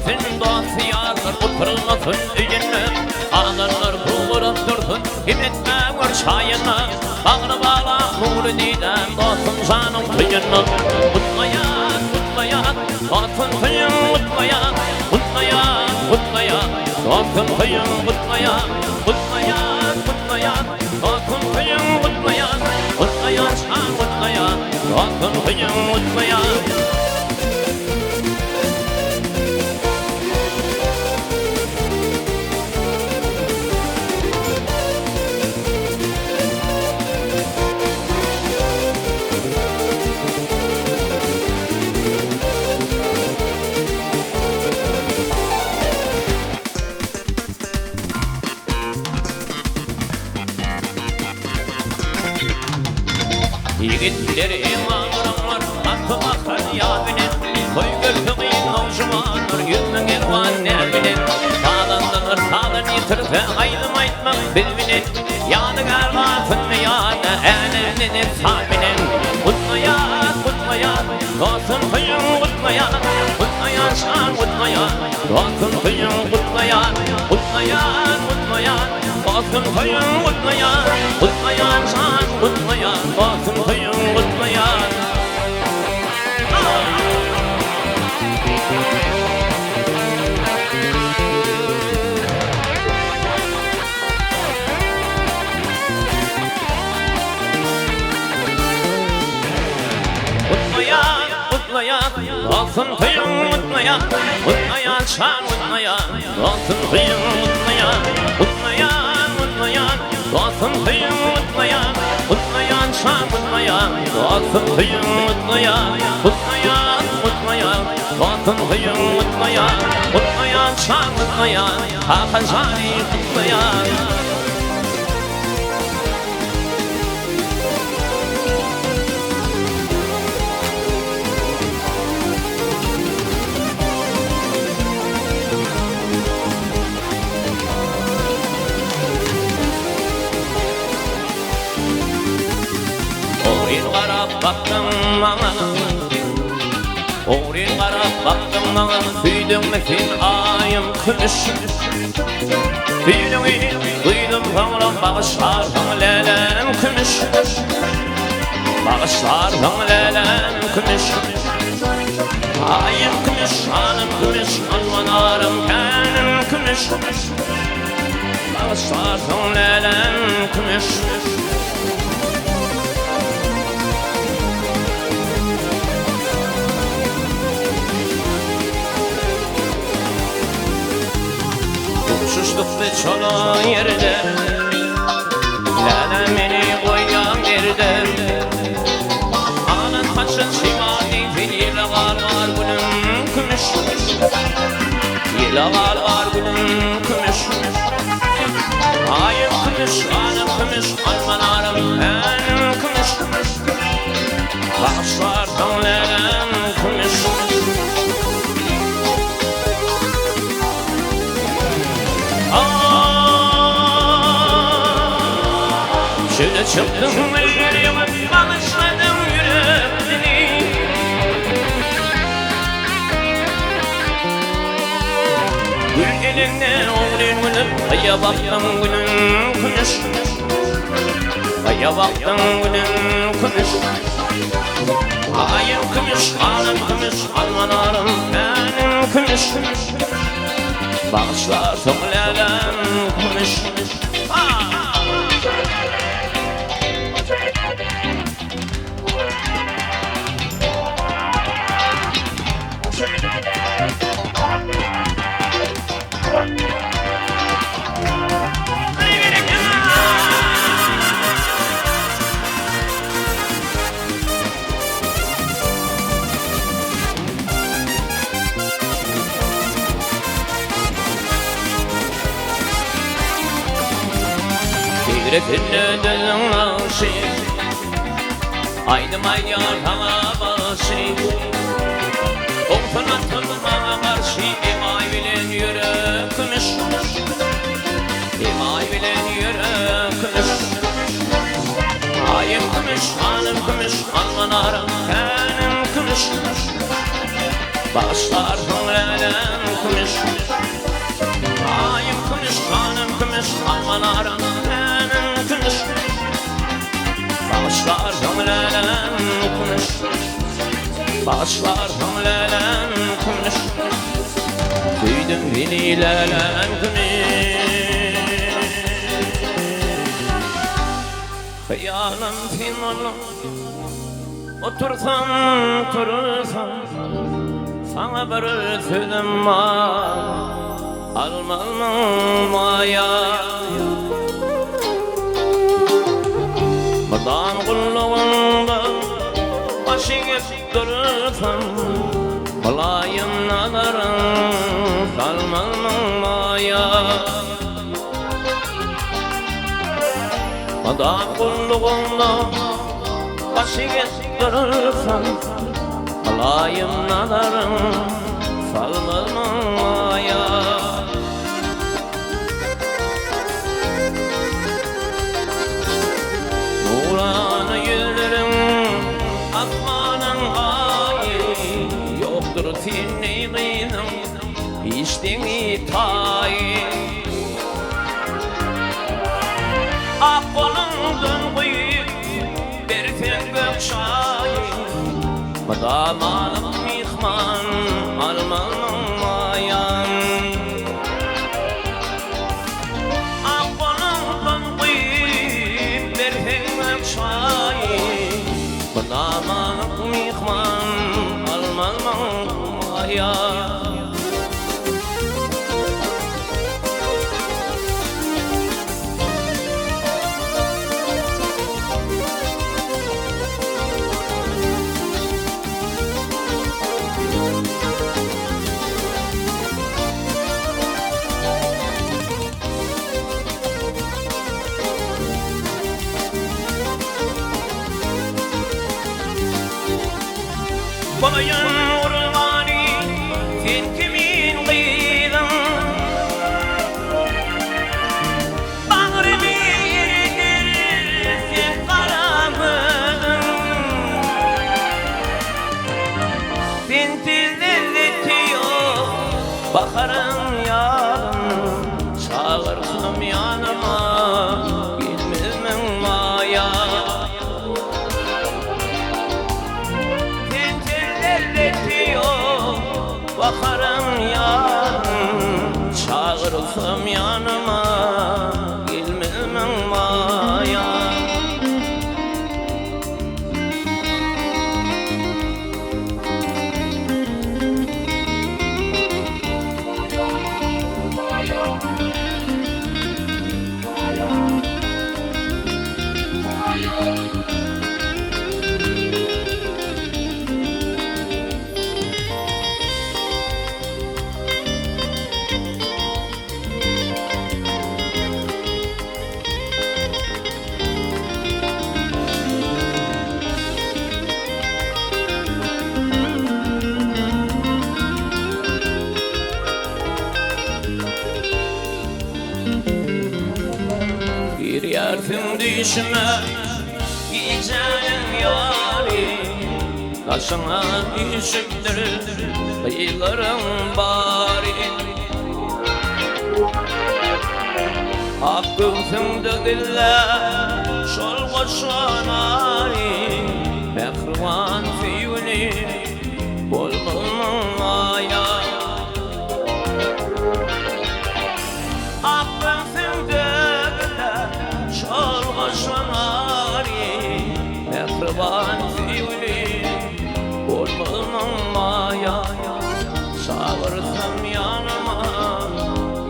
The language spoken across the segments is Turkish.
Bütün dosyalar oturmasın üyünü Ağlanır kuğurup dursun Himmetme var çayını Bağrı bağla nuru didem Dostum canım kıyını Mutlayan, mutlayan Dostum kıyın mutlayan Mutlayan, mutlayan Dostum kıyın mutlayan Mutlayan, mutlayan Dostum kıyın mutlayan Mutlayan, sen mutlayan Dostum kıyın mutlayan Yigitlerim ağramlar, aklı bakar yavinin Koy gölgümün avcımanır, yüzün ervan nevinin Dağlandır, dağlan yitirse aydın aytmak bilminin Yadigar lafın yanı, elinin sahibinin Mutlayan, mutlayan, dostum kıyın mutlayan Mutlayan, şan mutlayan, dostum kıyın mutlayan Mutlayan, mutlayan, dostum kıyın mutlayan Mutlayan, şan mutlayan, dostum kıyın mutlayan Mutlayan, dostum kıyın mutlayan Mutlayan, şan mutlayan, dostum kıyın mutlayan Mutlayan, mutlayan, dostum kıyın mutlayan Mutlayan, şan mutlayan, dostum kıyın mutlayan Mutlayan, mutlayan, dostum kıyın mutlayan Mutlayan, şan mutlayan, hakan şani mutlayan Oğrin qarab baktım bana Oğrin qarab baktım bana Süydüm mesin ayım kümüş Süydüm duydum bağıram Bağışlar sana lelem kümüş Bağışlar sana lelem kümüş Ayım kümüş, hanım kümüş Almanarım kenim kümüş Bağışlar sana lelem kümüş Uçuştuktu çolu yerde Lale beni koyan yerde Anın taşın şimali Yile var var gülüm kümüş Yile var var gülüm kümüş Ayım kümüş, anım kümüş Almanarım benim kümüş Bağışlar dönlerim kümüş Şöyle çıktım ellerime bağışladım yüreğini Gül elinden oğlum gülüm Aya baktım gülüm kümüş Aya baktım gülüm kümüş Ayım kümüş, alım kümüş Almanarım benim kümüş Bağışlar söylelem kümüş Refille dönüşı Aydım ay hava başı Olsun atılmama karşı İmay bilen yürekmiş İmay bilen yürekmiş Ayım kümüş, hanım kümüş Almanarım benim kümüş Başlar hınlelen kümüş Ayım kümüş, kanım kümüş Almaların enin kümüş Başlar hınlelen kümüş Başlar hınlelen kümüş Duydum vinilelen kümüş Hıyalım finalım Otursan, durursan Sana bir sözüm var Almalım maya Mırdan kulluğunda Başı gep durursan Olayım nadarın Salmalım maya Mırdan kulluğunda Başı gep durursan Alayım nadarım salmalmaya Nuranı yüzlerim akmanın ayı Yoktur tinni kıydım içtiğini tayı Ak kolundan kıyıp berfen gökşayı Madamalım mihman almalmayan Akbalımdan kıyıp berhemem şayi Madamalım mihman almalmayan Balayın urvani sen kimin kıydın Bağrımı yeridir sen karamadın Sen tilletiyor bakarım yarın Çağırsam yanıma bilmem maya Bakarım yarın Çağırırsam yanıma Gelmem maya Giryartın düşme gecenin yari Taşına düşüptür kıyıların bari Hakkımsın dögülle şol koşan ari Mehrivan fiyuni bolmanın aya Hakkımsın dögülle şol koşan ari Mehrivan fiyuni bolmanın maya Çağırsam yanıma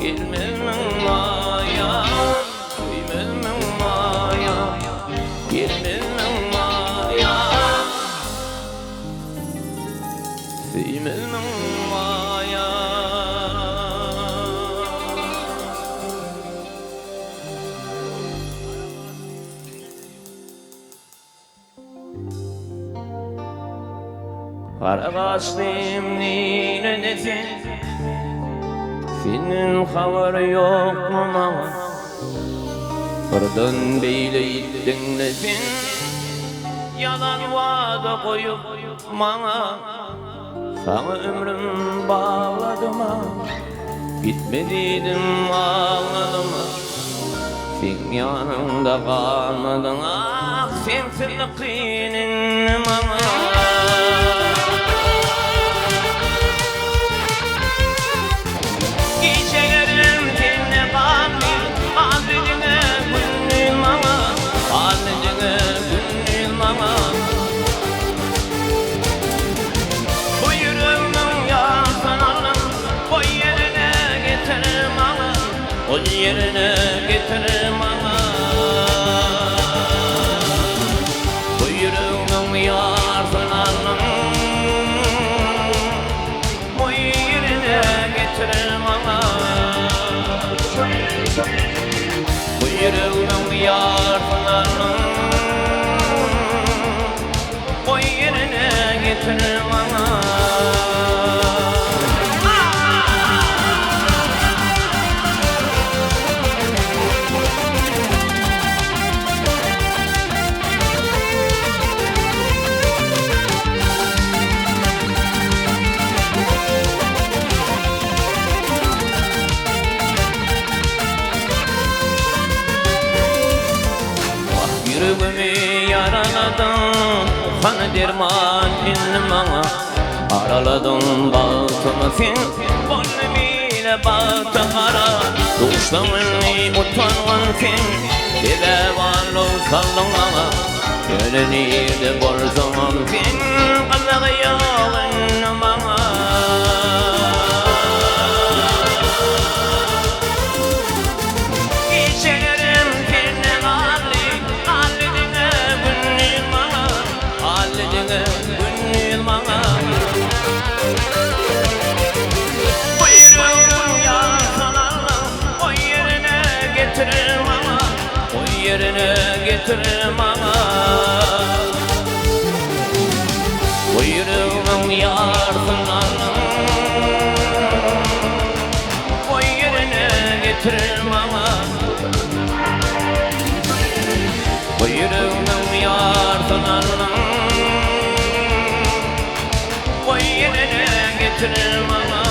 gelmem maya Gelmem maya Gelmem maya Gelmem maya Karagaçlıyım nine nesin Senin havarı yok mu bana Fırdan beyleydin nesin Yalan vada koyup bana Sana ömrüm bağladım ah, gitmediydim ağladım ah. Sen yanımda kalmadın ah, sensiz kıyınım ama. Gecelerim seninle kalmıyor, ağzıcını gönlüm ama, ağzıcını gönlüm ama. Bu yüreğimin yarasını alın, koy yerine getirim ama, koy yerine getirim ama. Bu yüreğimin yarasını alın, koy yerine getirim ama. Bu yüreğimin yarasını alın, koy yerine getirim ama. Yüreğimi yaraladın, sana derman dindim ama. Araladın baltımı sen, boynum ile baltı kara. Doğuşlamını utangan sen, dile varlı saldın ama. Gönlünü de borzan sen, kazak yağınım ama. Gecelerim seninle kaldı, halledine gönlüm ama, halledine gönlüm ama. Bu yüreğim yarasını o yerine getiririm ama, o yerine getiririm ama. Bu yüreğim yarasını o yerine getiririm ama. Bu yüreğimin yarasını o yerine getiririm ama.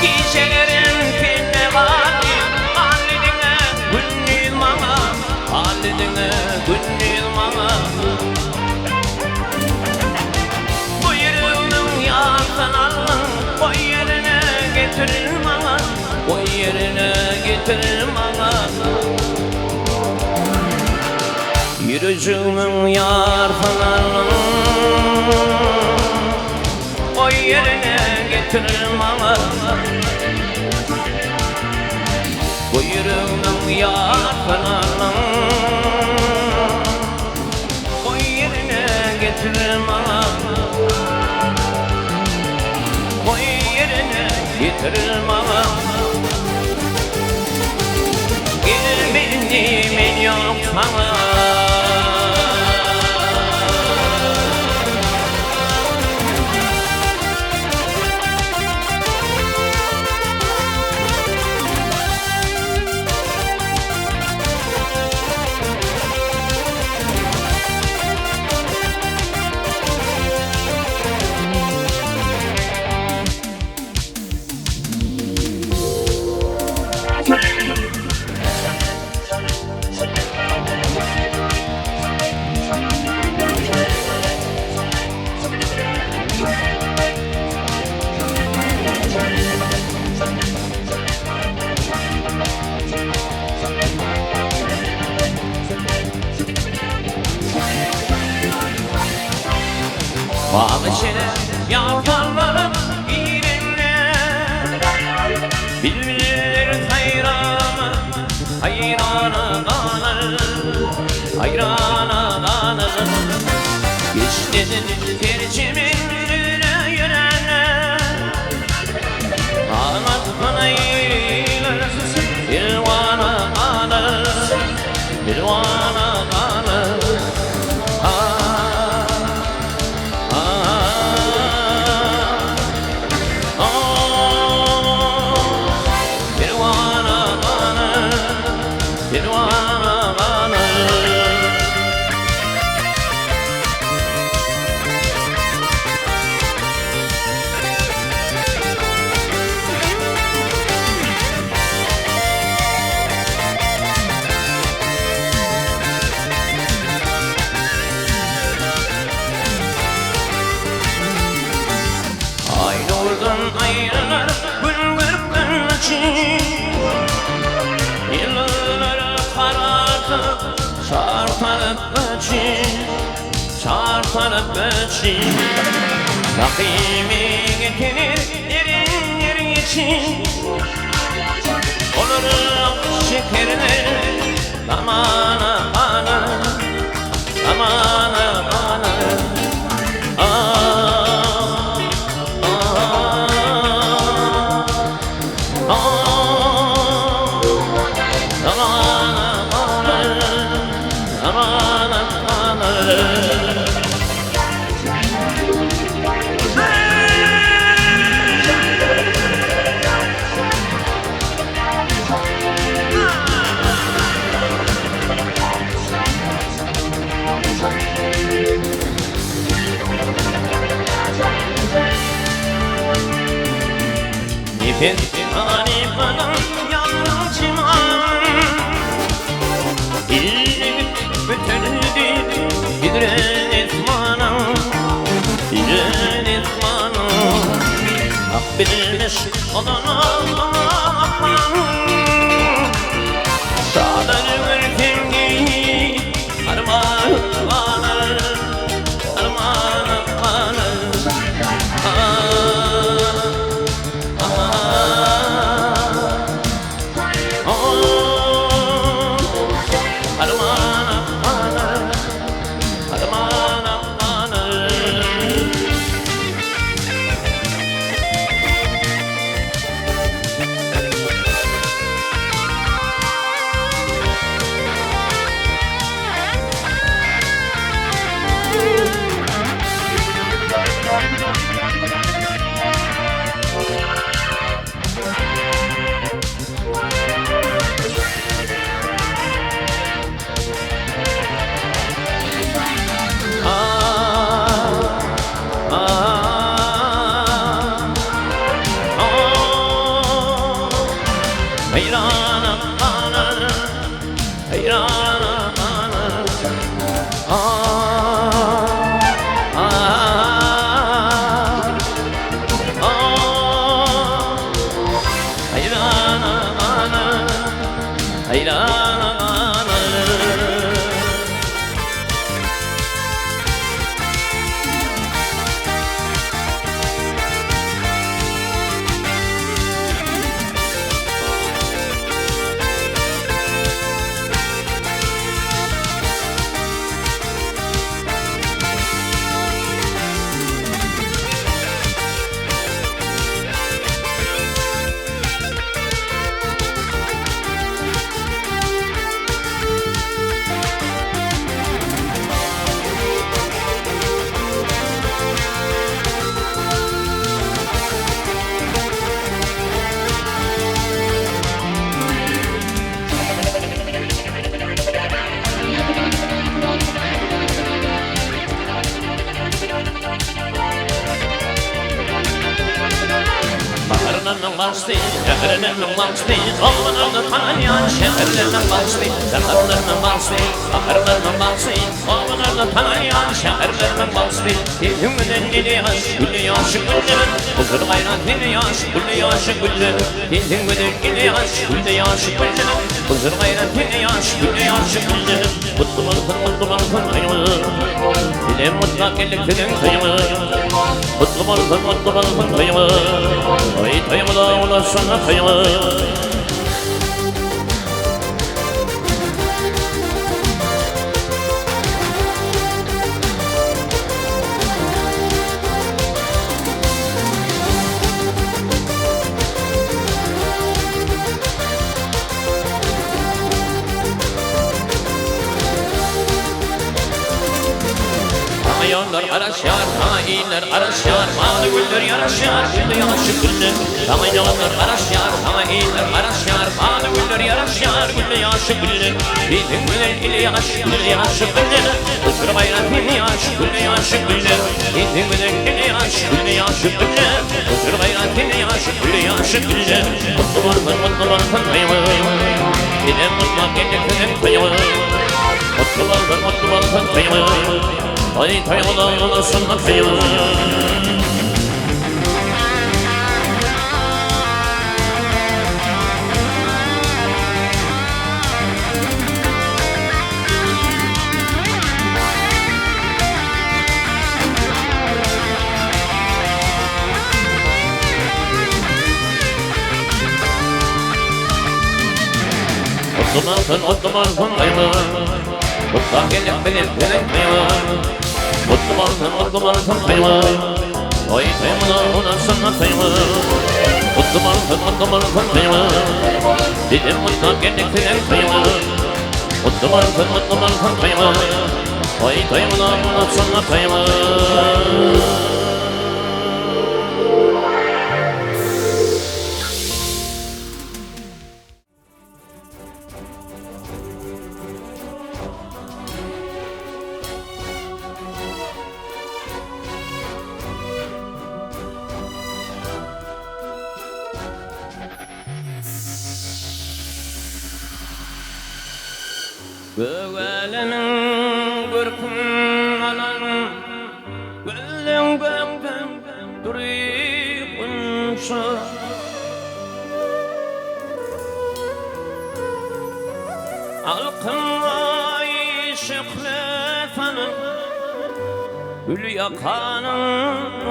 Gecelerim seninle kaldı, halledine gönlüm ama, halledine gönlüm ama. Bu yüreğimin yarasını o yerine getiririm ama, o yerine getiririm ama. Yüreğimin yarasını o yerine getiririm ama. Bu yüreğimin yarasını o yerine getiririm ama. O yerine getiririm ama. Gel benim yok sana. Bağışını yalvarlarım iğrenle, bilbilir hayranı, hayrana kanır, hayrana kanır. Geçledin tercimin yüreğine, anlat bana iyiler, bir vana Pervana kanı ayrılar bülbül için yılları karartıp çarpılıp için çarpılıp için takvimi getirir yerin için olur şekerler zamana bana zamana bana Hani bana yancıman İllik bütündü Hidren etmana Hidren etmana Akbilmiş olana Sağdan ürküngi Arman bana Arman bana Hayrana bana, hayrana bana, hayrana bana, hayrana bana. Şehirlerinin başlı, şehirlerinin başlı, oğlanını tanıyan şehirlerinin başlı, şehirlerinin başlı, ahırlarının başlı, oğlanını tanıyan şehirlerinin başlı. Dilhümden dili yaş, gülü yaşı güllü, huzur gayret dili yaş, gülü yaşı güllü. Dilhümden dili yaş, gülü yaşı güllü, huzur gayret dili yaş, gülü yaşı güllü. Mutlu olsun hayırlı, dile mutlak elliklerin kıyımı. Mutlu olsun hayırlı. Ay tayımı da ulaşsana tayımı. Yollar araşar, hainler araşar, malı güller yaraşar, gülle yaşı gülle. Sana yollar araşar, hainler araşar, malı güller yaraşar, gülle yaşı gülle. Bizim güzel ili yaşı gülle. Kısır bayrak ili yaşı gülle yaşı gülle. Bizim güzel ili yaşı gülle. Kısır bayrak ili yaşı gülle. Mutlu varsın kıyımı. Gidem mutlu gidem kıyımı. Mutlu varsın kıyımı. Ay taymadan olasın kıyımı. Mutlu varsın kıyımı. Mutlu gelip benim kıyımı. Mutlu varsın kıyımı. Ay kıyımı olasın kıyımı. Mutlu varsın kıyımı. Dedim mutlu gelip benim kıyımı. Mutlu varsın kıyımı. Ay kıyımı olasın kıyımı. Göğelenin görkün alan güllen gömgün durup unsa alkın ay şıklefanın gül yakanın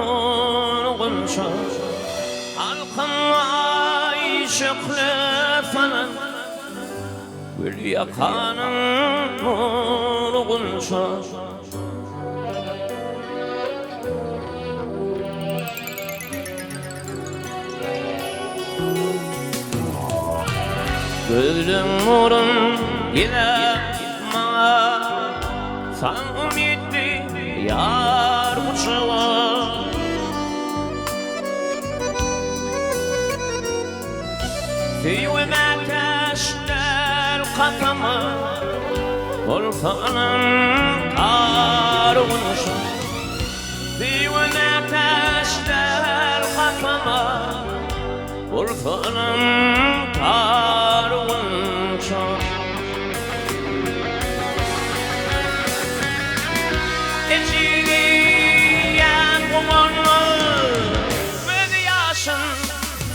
unsa alkın ay şıklefanın gül yakanın nurgunsa gözüm nurun ile ma san ümitli yar uçuva fiyume teşler kafama Volkanın karunuşu fiyume teşler kafama Volkanın karunuşu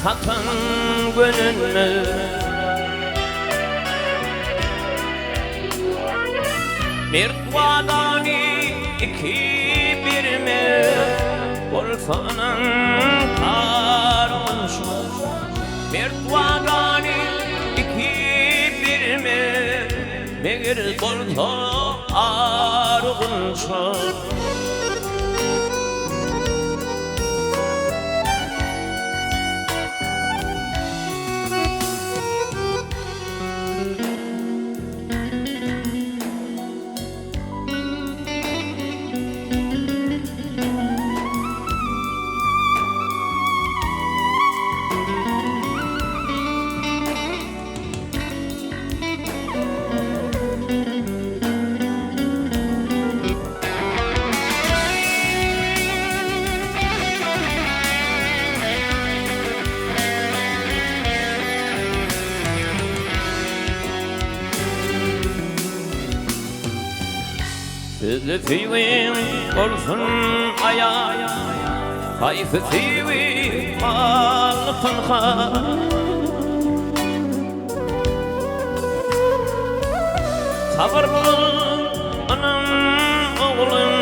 Satın gönlünü bir duadan iki bir mi Volkanın karunuşu bir duadan iki bir mi bir bolto argunuşu Sözlü fiivim olsun ayağa Kayfı fiivim alpınha Sabırlı anam oğlum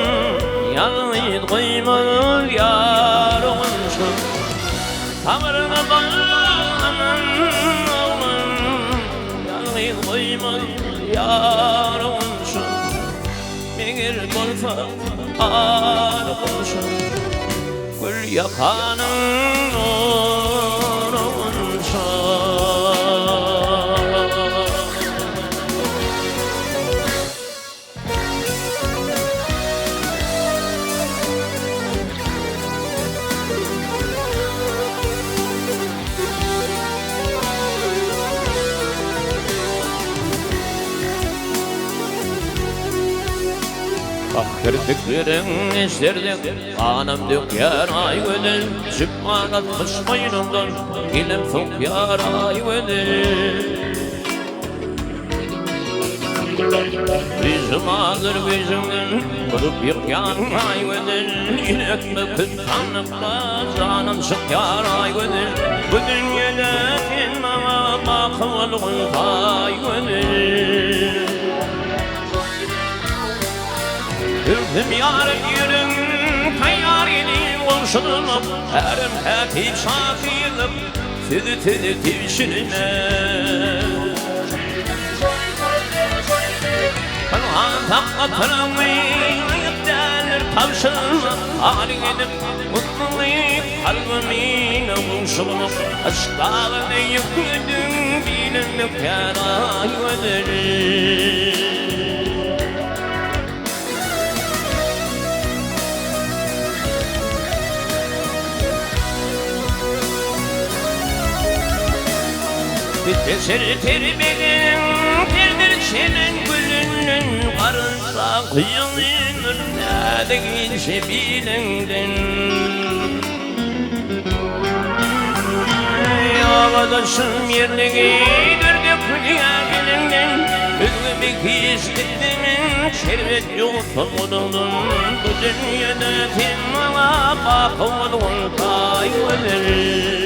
Yalnız koymaz yarımın şu Sabırlı anam oğlum Yalnız koymaz yarımın şu Mengir golfa arıqılşın Gül yakanın Kirpiklerin estirdik, anam döker ay ödül. Çıkman atmış boynumdan, ilim sokyar ay ödül. Bizim alır bizimden, kurup yıkyan ay ödül. İnek mi kıttanlıkmaz, anam sıkyar ay ödül. Bu dünyada inmama bakıvalığın ay ödül. Ürdüm yarın yürün, tayyar edin olsunum. Erim hepip şakiydim, tüdü tüvşününe. Kalhan takkatırımı, yıptanır tavşınım. Ali edip mutluluk kalbimin avuşum. Aşklarını yıkıdım, bilinlik yaray öderim. Bitesir terbenin, terdir senin gülünün. Karınsa kıyılır, ne de geçe bilindin. Yavadaşım yerliği, gördük dünya gülünden. Özlemek istediğimin, şerbet yutulmadın. Bu dünyada tenmala bakıvalığın kaybolur.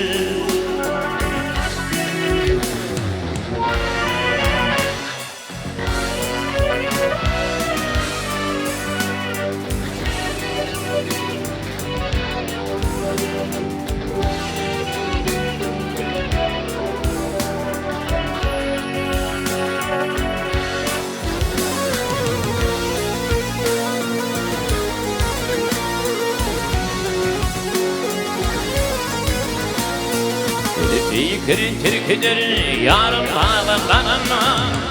Fikrin Türk'üdür yarım bağlı kanına.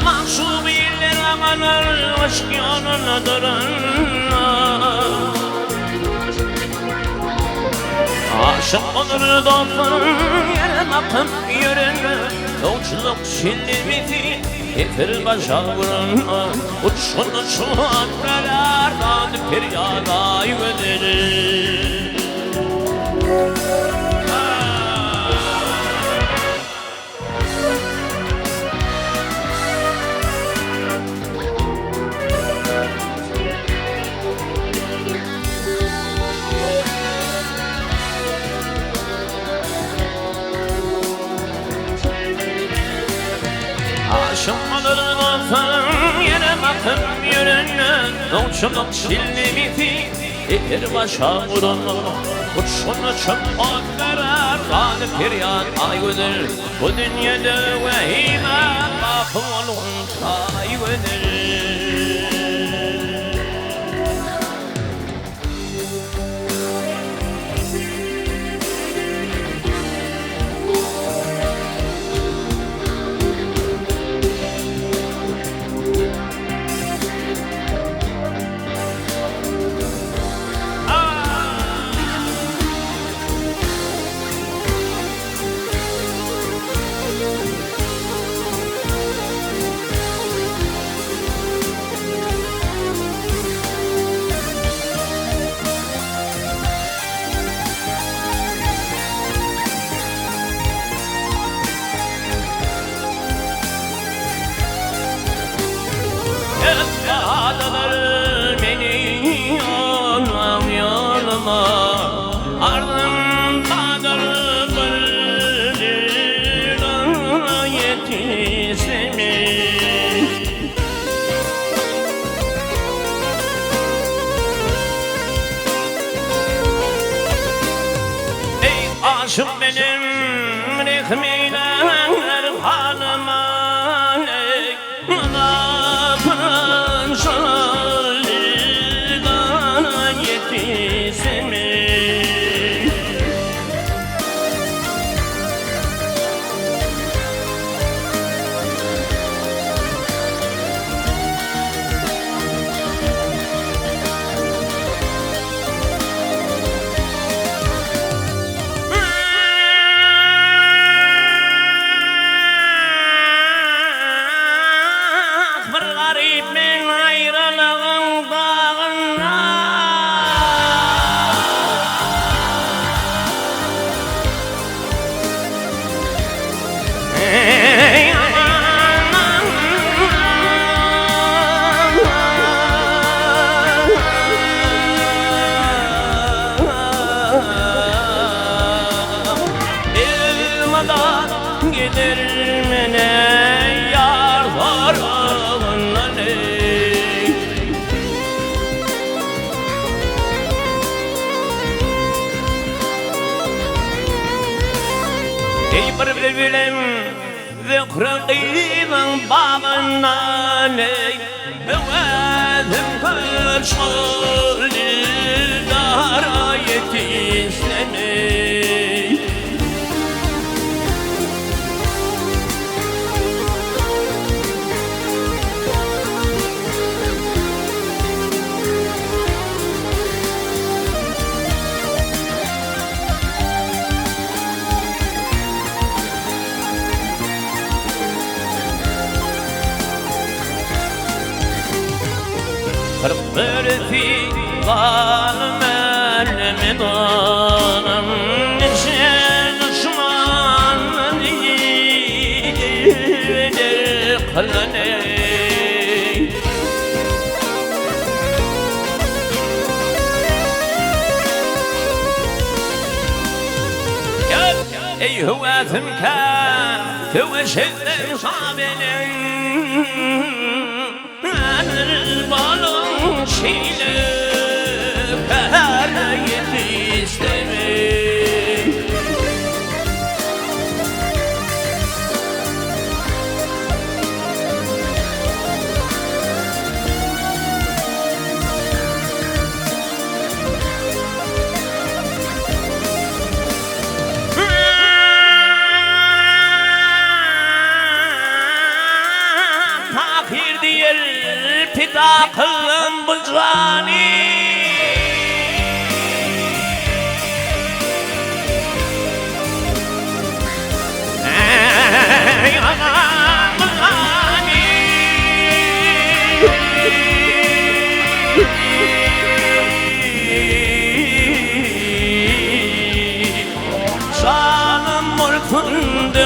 Mahsub iller amanır aşk yoluna durunna. Aşık olur dostun yere bakıp yürünme. Yolculuk şillimizi getir başa vurunna. Uçun akrelerden feryada yönelir. Aşamadır dostum yere bakıp yürünme. Yolculuk şillimizi getir başa vurunna. Uçun akreler galip feryat ayıdır. Bu dünyada vehime bakıvalığın kayıdır. Adaları beni yolama ardımdadır bir yetişemiş. Ey aşık benim rehmeyle hanıma. Övedim kırşmalı dara yetişlemeyi. Kırk bir filan mermidanım nice düşman iyidir kılıney. Gel ey hüvetim kan tüveşedden şabenin balon şeyle kara yetiştirmeyi. Fakir değil pida kılın bu cani. Ey anam hani şanım mülkünde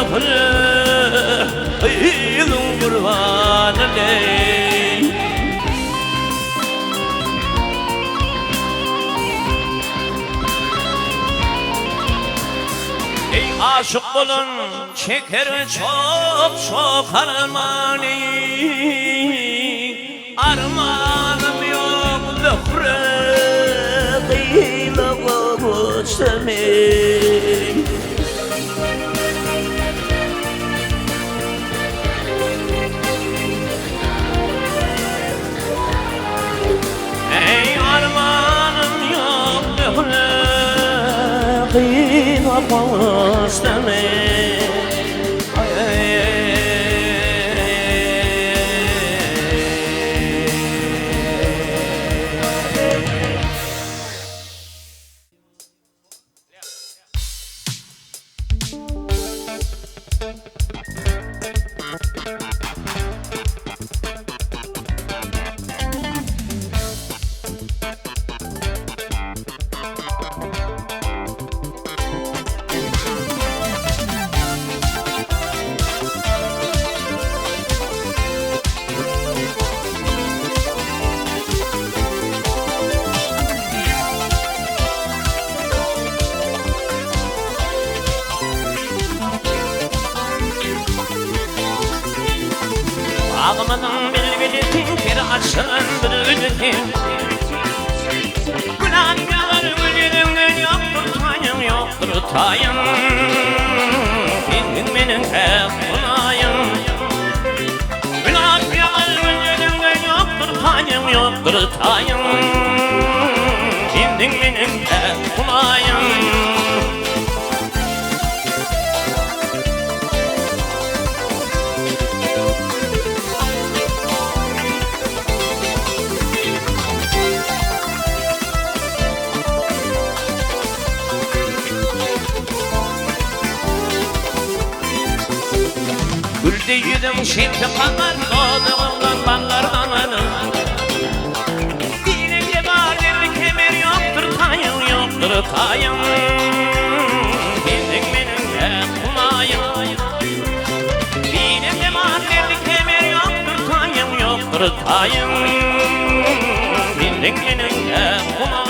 kılın kurbanı ley. Ey aşık olun çeker çok çok armani. Armanım yok zöhre kıyla kavuşamayı. Ey armanım yok zöhre kıyla kavuşamayı. Ağlamanın bilgilitin bir açın bürüdütin. Günahkar ölümün yoktur tayım yoktur tayım. Benim benim hep bunayım. Günahkar ölümün yoktur tayım yoktur tayım. Benim benim hep bunayım. Gülde yüdüm şekli kadar doğduğumdan ballardan anım. Dininde var bir kemer yoktur tayım yoktur tayım. Bildin benim hep kumayım. Dininde var bir kemer yoktur tayım yoktur tayım. Bildin benim hep kumayım.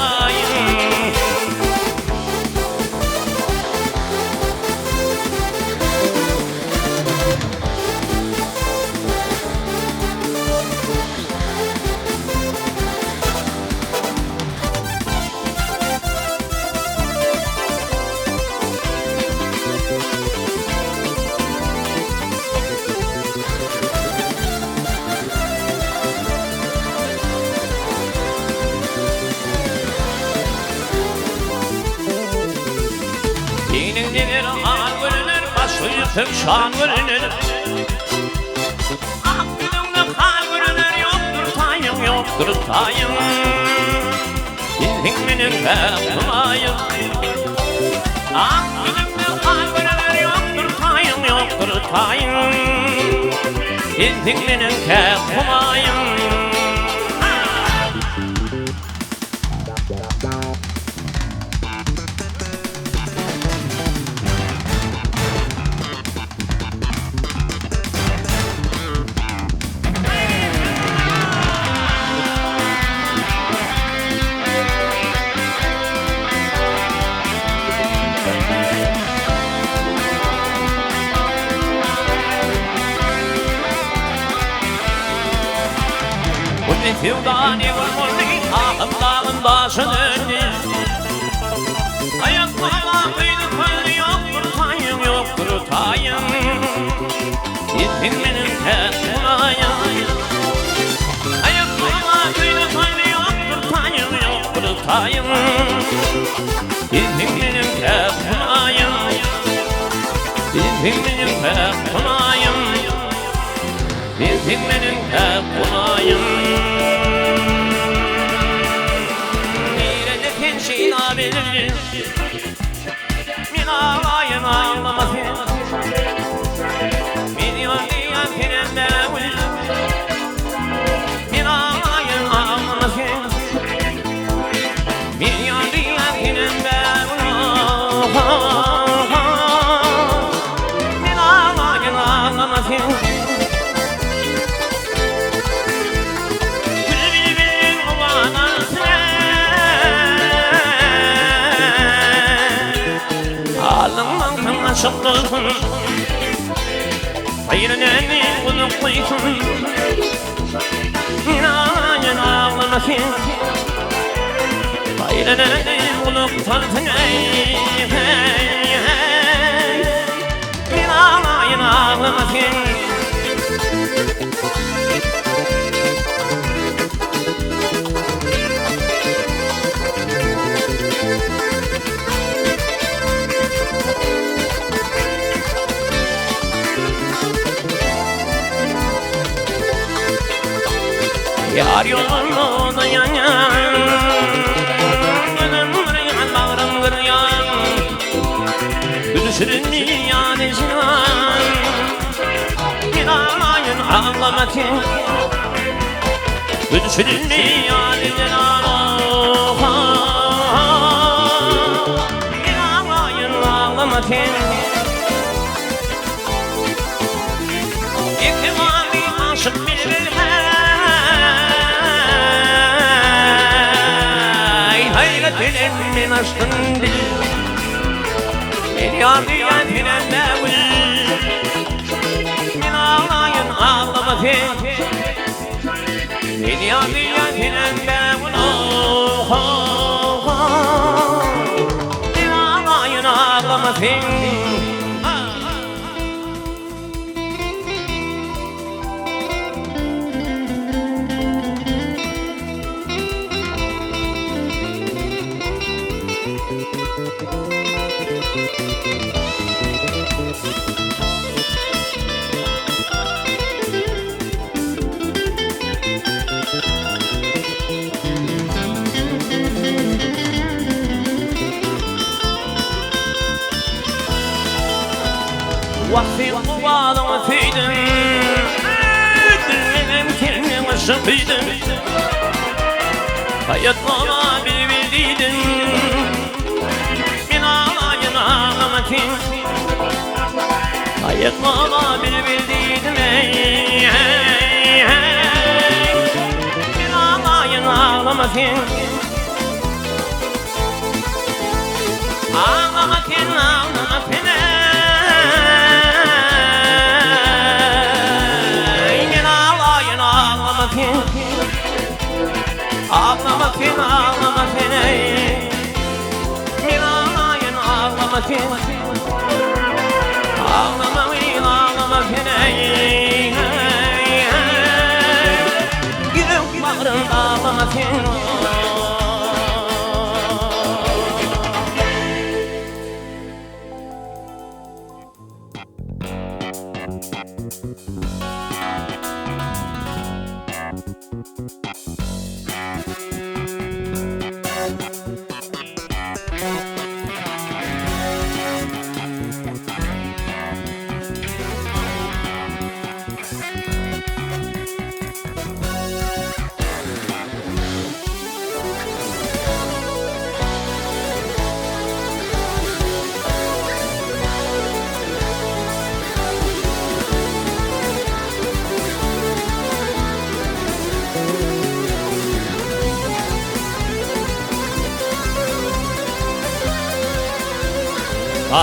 Artık şan görünür Aklımda hal görünür Yoktur tayım yoktur tayım Bildin benim kapımayım Aklımda hal görünür Yoktur tayım yoktur tayım Bildin benim kapımayım Yıldani vurmurli ahım dağın başı döndü Ayaklarıma kıydı kıydı yoktur tayım yoktur tayım Gittin benim kapımayım Ayaklarıma kıydı kıydı yoktur tayım yoktur tayım Gittin benim kapımayım Gittin benim kapımayım Gittin benim kapımayım Şeyin ağabeyleri Min ağlayın ağlamasın Min yollayan trenler Min ağlayın ağlamasın Min yollayan trenler Min ağlayın ağlamasın Şıkkın Hayrını kulukluysun İnanın ağlamasın Hayrını kuluktansın İnanın ağlamasın Yar yolunu yan yan Gönlüm kırıyan bağrım kırıyan Gülüşürün yani civan Bir ağlayın ağlamasın Gülüşürün yani civan Bir ağlayın ağlamasın İktimali aşık birbirine Dilimmin aşkın dil Beni ağlayan trenler Beni ağlayın ağlamasın Beni ağlayan trenler Beni ağlayın ağlamasın Vakti kulağına tüydüm Dilmedim kendime şıpıydım Hayatlara bir bildiydim Bir ağlayın ağlamasın Hayatlara bir bildiydim Bir ağlayın ağlamasın Ağlamasın ağlamasın Ağlamasın ağlamasın Bir ağlayın ağlamasın Ağlamayın ağlamasın Gülüm bağrım ağlamasın Ey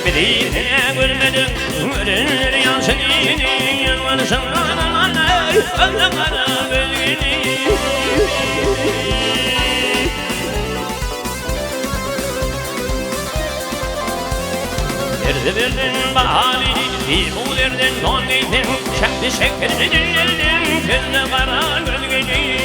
bildiğine görmedim, görünür yansın iyinin yanvarsın ananay, anamana bölgeni. Derdi verdin bahani, bir bu derdin don deydin, şekli şekli dinledin, gözde kara gölgeni.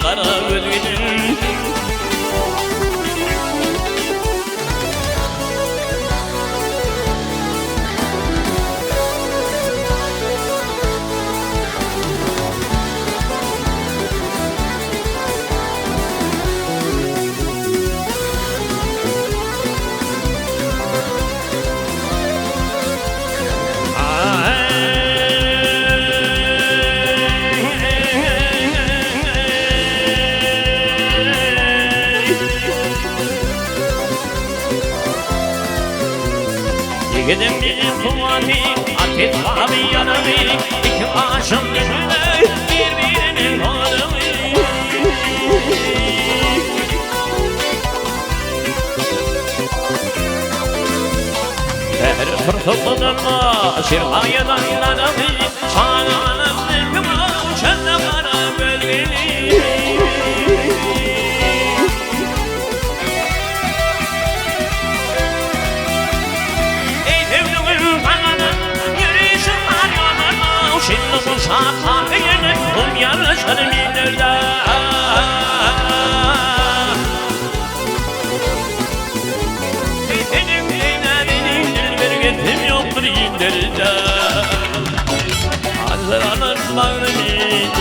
Kara gölgenin Gidim bir kuvveti, ateş abi yanımı, iki aşım düşüne, birbirinin kolumı. Her fırtıkladırma, sirhayadan adamı, çağlanıp nefkıma, uçanda kara bölgeni. Şimdi bu şartlar yerine kum yarışır minderda. Senin benim bir getim yoktur inderda. Hazırlanır bağrını,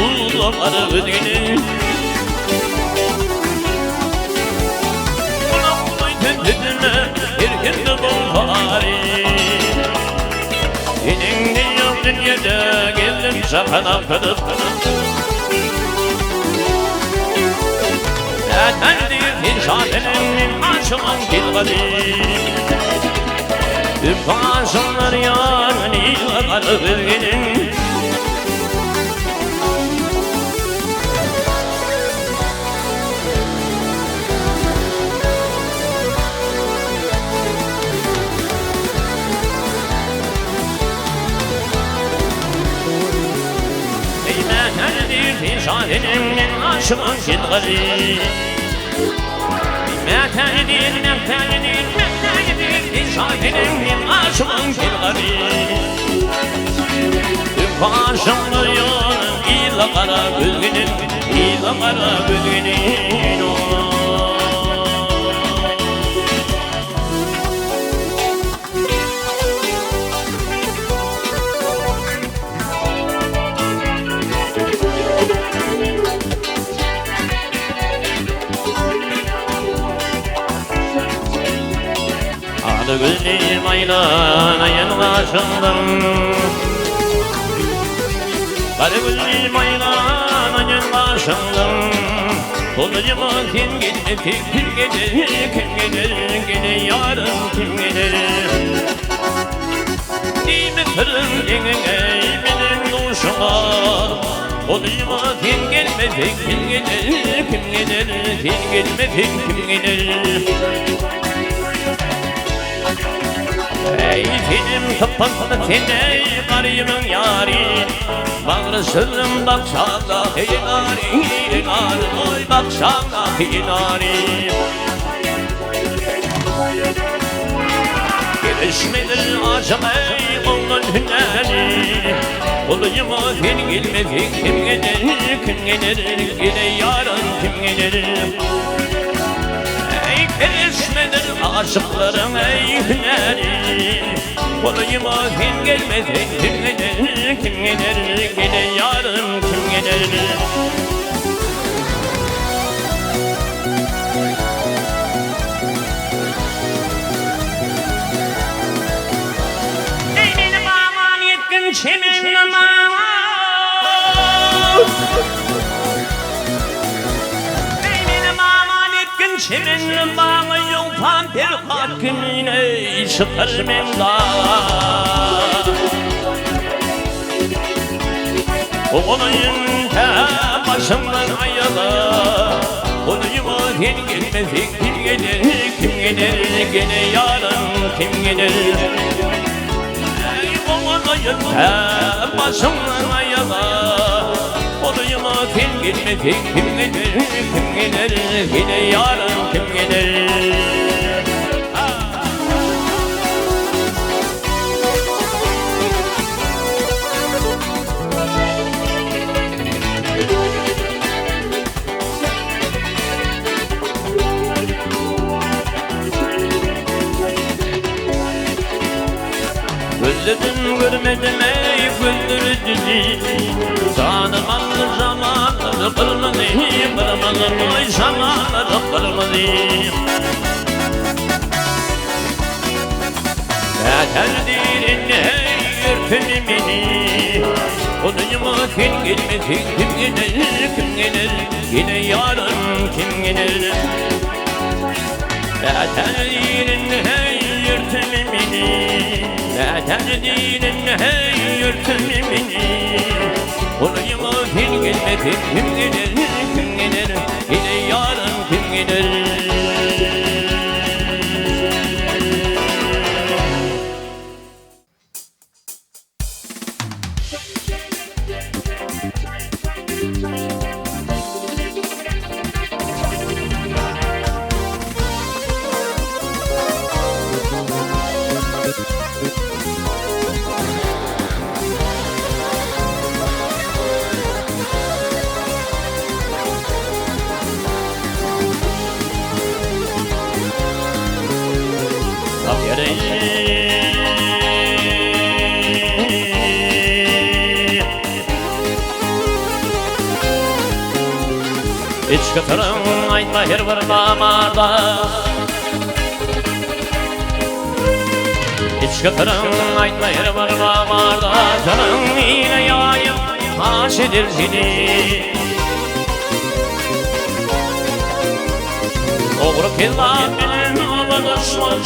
uzakları ödünü. Buna koydun düdüne, herkes de bol fari. Senin de dünyada geldim sakana kılıp Efendim inşaatının açılan kilgadi Üpasınlar yarın ilgakalı bilginin Şahidimin aşığın kilgadi Mehterdir, mehterdir, mehterdir Şahidimin aşığın kilgadi Üpasınlar yarın ilgakara bülginin İlgakara bülginin Gülüm aylana yanlaşıldım Karı gülüm aylana yanlaşıldım Kolucuma kim gelir, kim gelir, kim gelir Gene yarın kim gelir Dime kırın ey benim duşuma Kolucuma kim gelmedi, kim gelir, kim gelir Kim gelmedi, kim gelir Ey film kapandı seni garibin yari Bağrı sırrım baksana hinari hinari Oy baksana hinari Gelişmedir acım ey onun hüneri Olayıma kim gelmedi kim gelir Gene yarın kim gelir Ey gelişmedir aşıkların ey hüneri Olayıma kim gelmese kim gelir, kim gelir, gene yarın kim gelir? Ey benim aman yetkin çemin aman, ey benim aman yetkin çemin aman, yoldan bir hakkımine çıkar men dağa. Olayınca başımdan ayağa, olayıma kim gelmesi kim gelir, kim gelir, gene yarın kim gelir? Olayınca başımdan ayağa, olayıma kim gelmesi kim gelir, kim gelir, gene yarın kim gelir? Gözledim görmedim ey güldürücü, tanımalı zamanları kırmadı, kırmadı oy zamanları kırmadı. Yeter değilin ey yürtün beni, olayıma kim gelmesi kim gelir, kim gelir, yine yarın kim gelir? Yeter değilin ey yürtün beni, yeter değilin hey yürtün beni. Olayıma kim gelmedi kim gelir, kim gelir, yine yarın kim gelir? Hiç kıtırım aytma her bir damarda, hiç kıtırım aytma her bir damarda, canım yine yayım aşedir seni. Doğru kıllar benim ola düşmanım,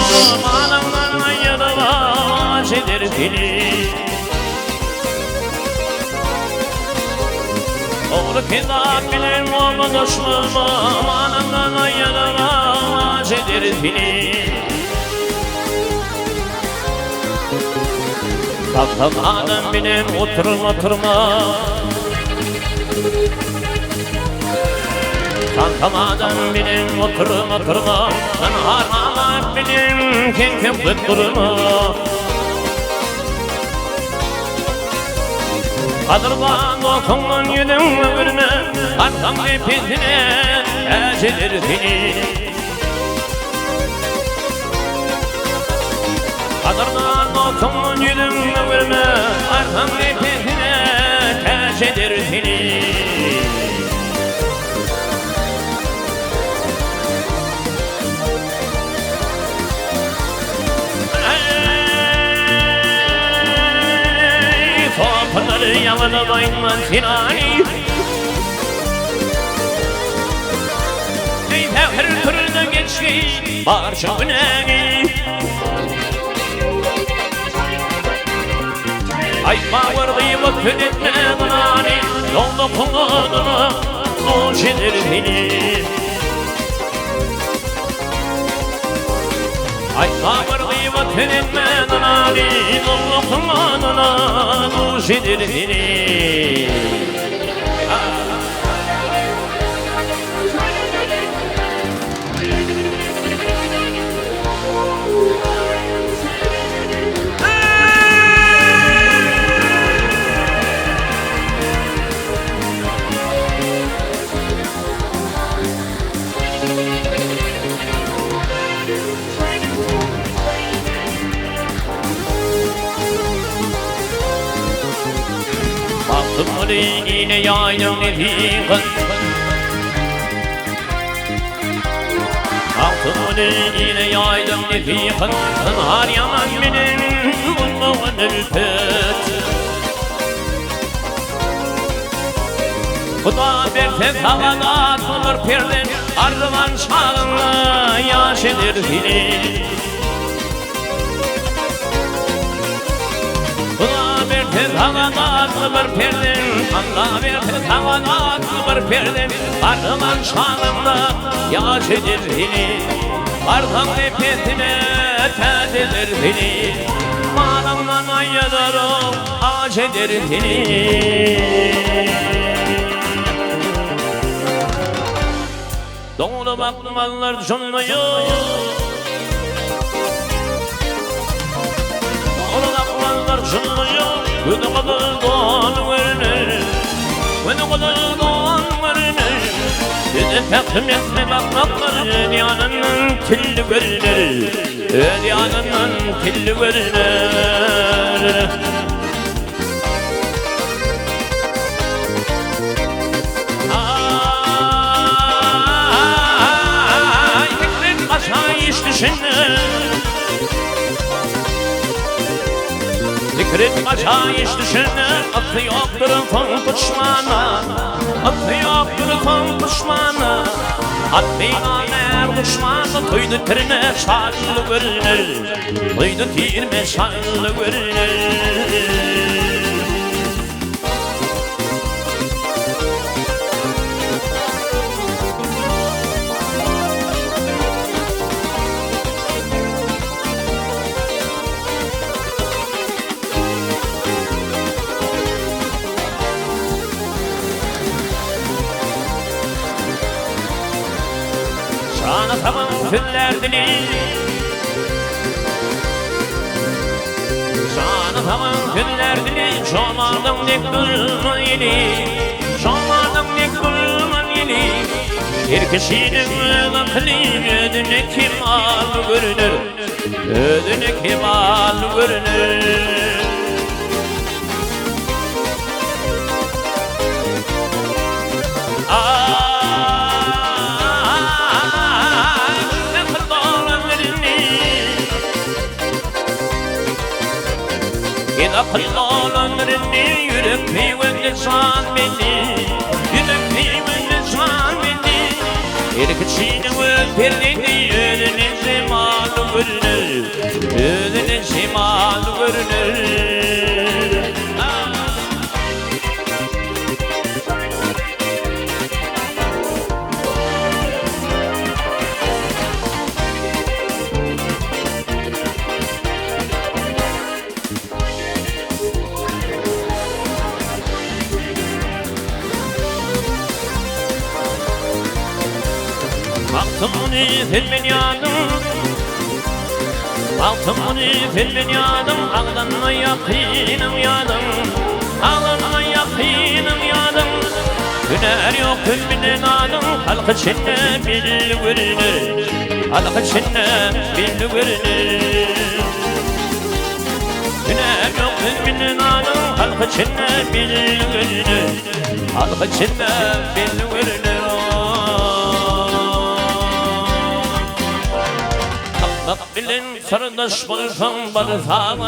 anamdan ayrıla aşedir seni. Doğru kıllar benim ola düşmanım, anamdan ayrıla aşedir seni. Kalkamadım benim oturma, kalkamadım benim oturma, ben harmamak benim kendim kıttırma. Kadırdan dokunman yüdüm ömrüme, arkam nefesine ecelir seni. Kadırdan dokunman yüdüm ömrüme, arkam nefesine ecelir seni. Pınarı yavada bayınman sinani, ey tevher türlü geçki barça önemi. Aytma varlığı vakit etme dınani, yolda kulağına hoş eder beni. Aytma varlığı vakit etme dınani, yolda kulağına hoş eder beni. Altımını yine yaydım nefîkın Altımını yine yaydım nefîkın Har yaman benim bulmağın ülpet Kuda berse tavada tulur perden Ardıvan çağınla yaş eder fili Kuda berse tavada tulur perden Allah berse tavada tulur perden Ardıvan çağınla yaş eder fili Ardan nefesine tez eder fili Mağlamdan ayyadarım ağaç eder fili Doğru bakmalar şunlayı Doğru bakmalar şunlayı Güne kadar doğan verir Güne kadar doğan verir Bize takdim etme bakmaklar Ödyanının tilli görünür Ödyanının tilli görünür Fikret kaça iş düşünür Aklı yoktur son düşmana Aklı yoktur son düşmana Haddina ner düşmanı Tuydu tirme şarlı görünür Tuydu tirme şarlı görünür Şana tamam füller dili Şana tamam füller dili Şomardım nek durman yeni Şomardım nek durman yeni Bir kişinin akli ödüne kemal görünür Ödüne kemal görünür Akıllı ömrünü yürek peyvende şan beni Yürek peyvende şan beni Erkçinin öperliğini önüne zemal görünür Önüne zemal görünür Altımını filmin yadım Altımını filmin yadım Ağlanma yakınım yadım Ağlanma yakınım yadım Hüner yok filminin adım Halk içinde billi görünür Halk içinde billi görünür Hüner yok filminin adım Halk içinde billi görünür Halk içinde billi görünür Bilin sarıdaş barışan barışan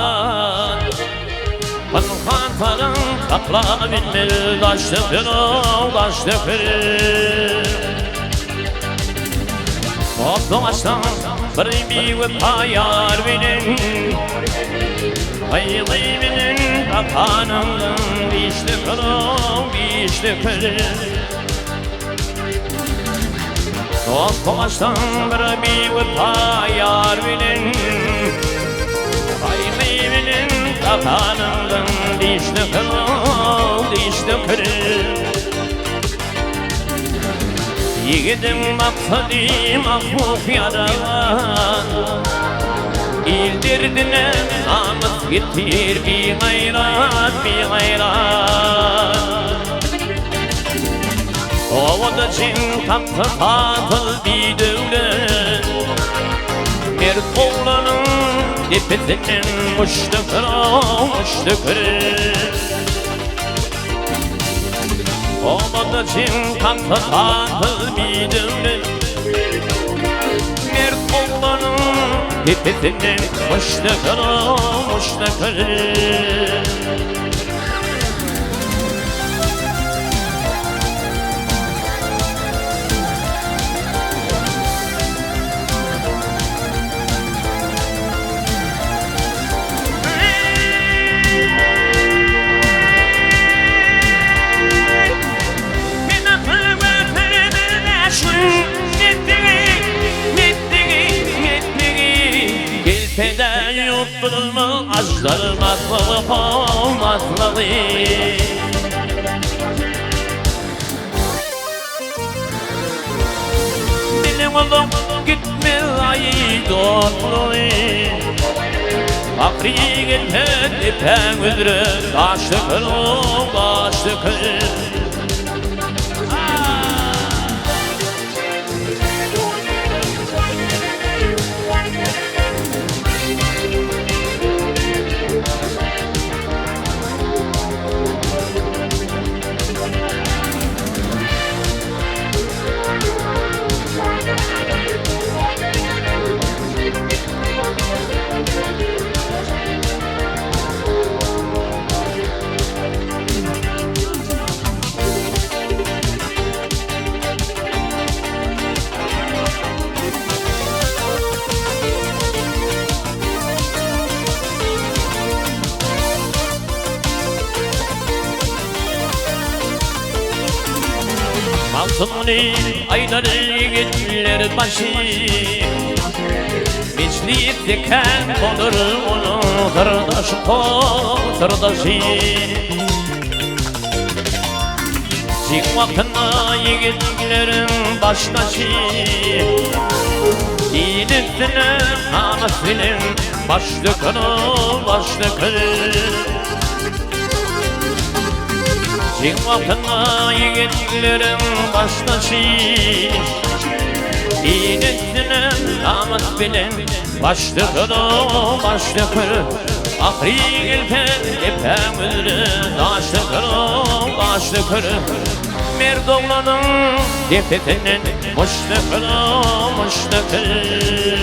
Barışan takla bilmeli Daş dökür daş dökür O doğaçtan bir ve payar bilin Ayılı bilin kapanımdan Diş dökür diş dökür O doğaçtan bir ve payar bilin Ayılı bilin kapanımdan Diş dökür diş dökür Yiğidim maksadim mahmuf yaralan İldirdine namus getir bir gayrat bir gayrat Ovada cin kaptı tatıl bir devlet Mert oğlanın tepesinin muştukır muştukır Omadacım kanka tatıl midimle Mert oğlanın tepesinden muştakırı Peder yutturma açlarım atmalı olmazmalı Dilim oğlum gitme ayı doğru Akri gitme dipen ödürü Kaçtı kırım kaçtı kırım Altınlı ayları geceler başı Misli diken olur onun kardeşi Zikmakına yigitlerin baştaşı Din üstüne anasının başlıkını Zikmakına yigitlerin baştaşı Din üstüne anasının başlıkını Ahri gelpen epem ödürü Taşlıkını Merdoğlanın tepesinin muştakırı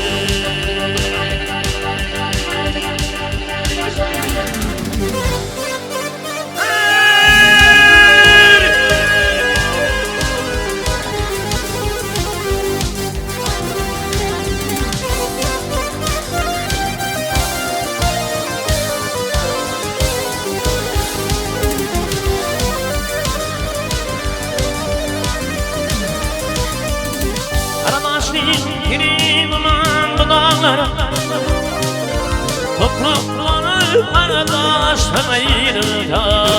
Girin ulan dudağlara Toprakları arkadaşlar ayırırlar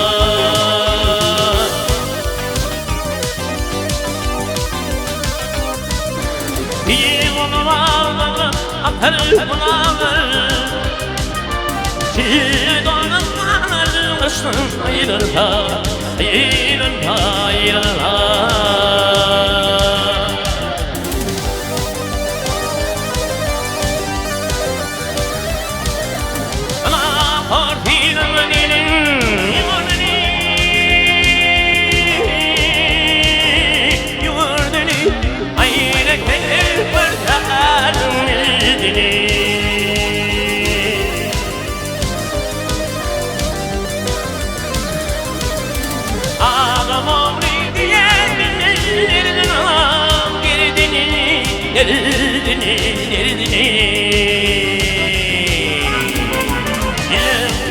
Bir onu bağları atarır kulağları Çiğdanızları başlar ayırırlar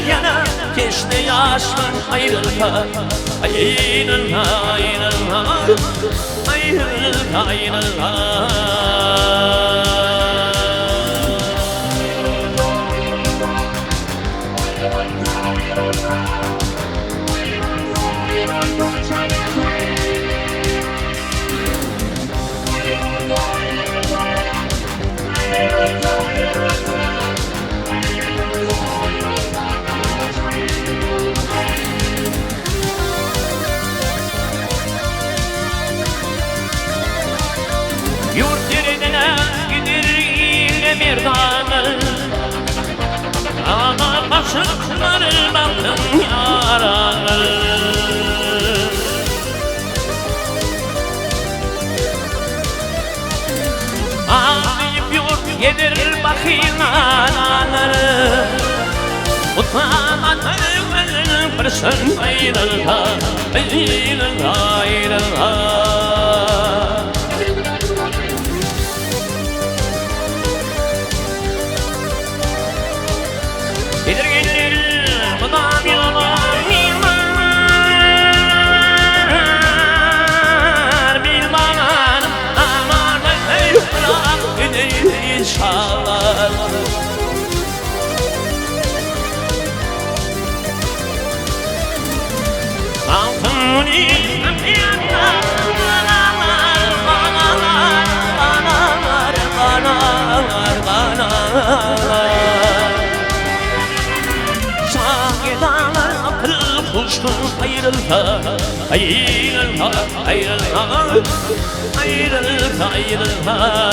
Yana keşte yaşlar ayrılma ayrılma Yurt yerine gider ile merdanı Ama kaşıkları bakın yaralı gelir bakılanları Utanmadan bir sen ayrılma Ayrılma, ayrılma Gelir gelir mudam yalan Bilmem aman bırak inşallah Altın Ayrılma, ayrılma, ayrılma, ayrılma, ayrılma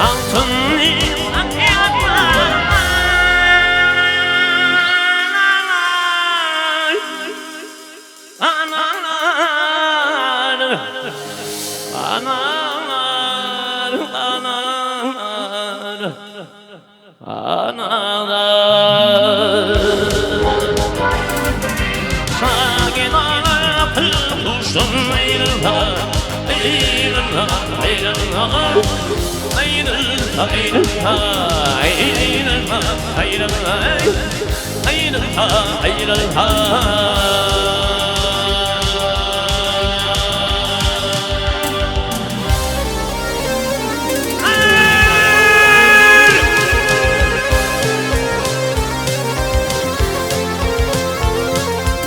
Altın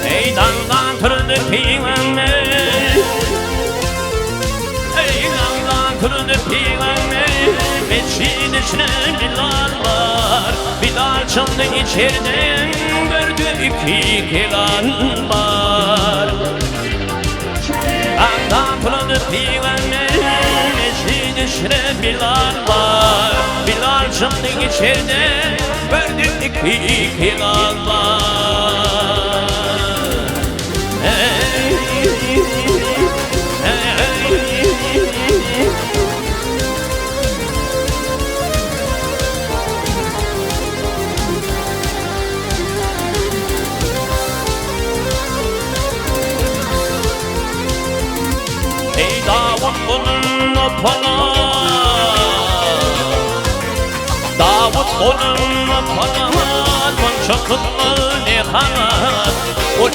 Ey dağdan türlü peygamber Ey dağdan türlü peygamber Meçhin içine Bilal var Bilal çaldı içeriden gördü iki hilal var Dağdan türlü peygamber Meçhin içine Bilal var Bilal çaldı içeriden gördü iki hilal var Ey Davut onun Davut onun Çok kutlu ne kanat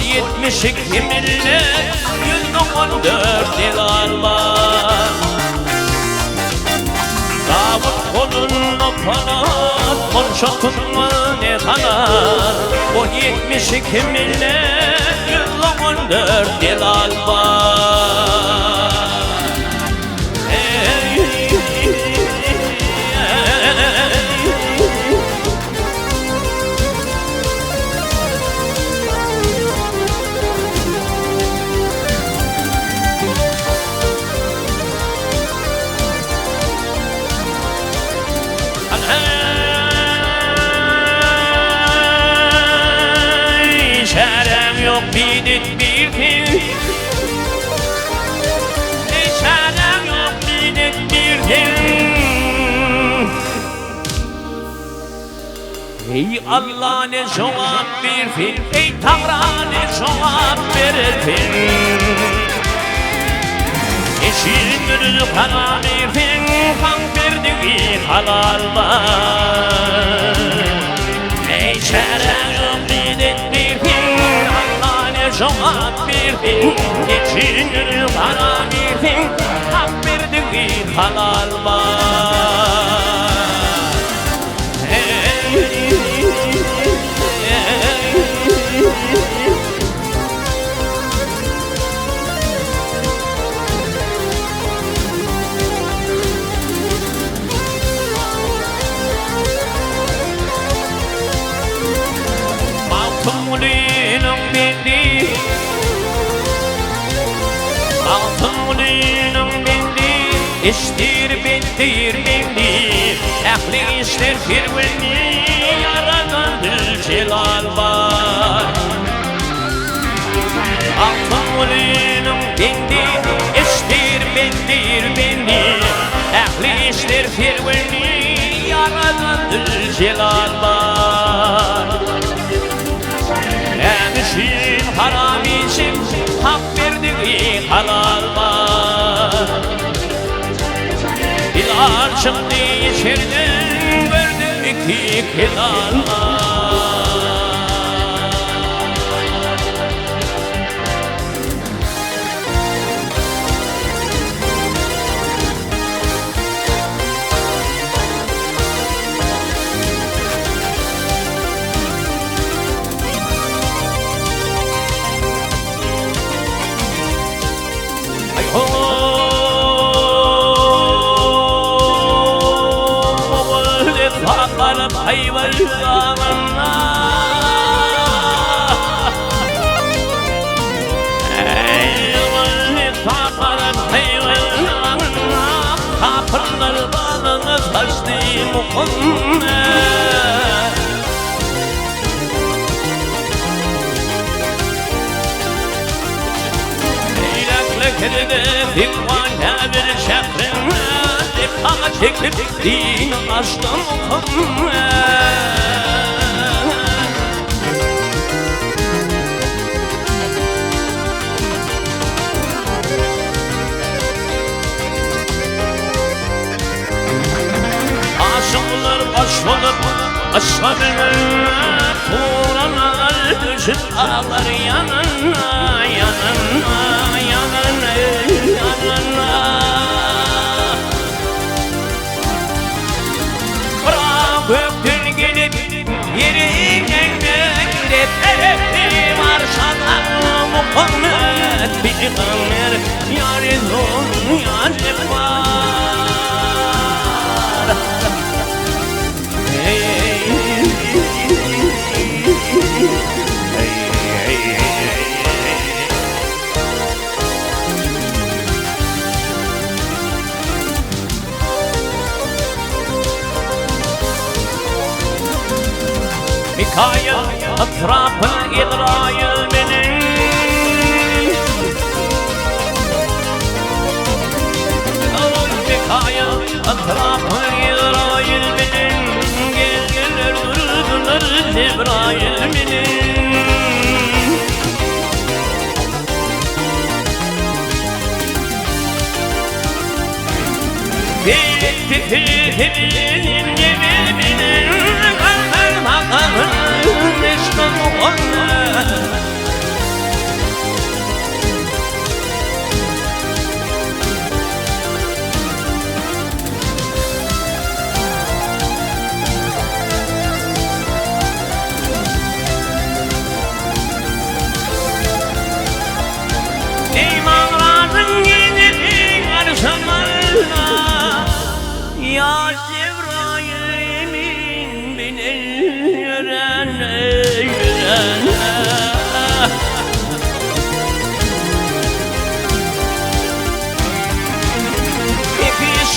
72 millet 114 yıllar var Davut onun kanat Çok kutlu ne kanat 72 millet 114 yıllar var Çarem yok bidik bir gün Çarem yok bidik bir gün Ey Allah ne cevap verir Ey Tanrı ne cevap verir Eşinin kana verir Kan verdiği halal var Ey çarem yok bidik bir gün Cevap verdin, geçinir bana verdin Hak verdiğin halal var hey, hey, hey, hey. İştir ben değirmenli, ehli işler firvelli, yaradan Celal var. Altın olayının bendi, iştir ben değirmenli, ehli işler firvelli, yaradan Celal var. Emişin haram için hak verdiği halal var. Hilal çıktı içeriden gördüm iki hilal var. Hayvanlarına eyvallah takarım hayvanlarına kapırlar balını taştı Muhammed eylekle kirde fikvana bir şehrine Dipana çekip din açtı Muhammed Aşıklar başlanıp aşklarına Tuğralar düşüp aralar yanına Yanına, yanına, yanına Göktün gelip yerinden gidip Elif'im arşadan Muhammed Peygamber yarın yarın var Mikail etrafı İsrail benim Mikail etrafı İsrail benim Gel durdular Cebrail benim Benim yemeğinin Aşkın Muhammed İmanların yeni arşalarına Ya Cebrail'imin beni İpiş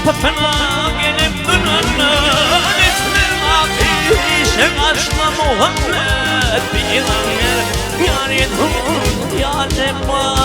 kapıpına gelip duranlar İsmim afişe başla Muhammed Peygamber Yarın yarın var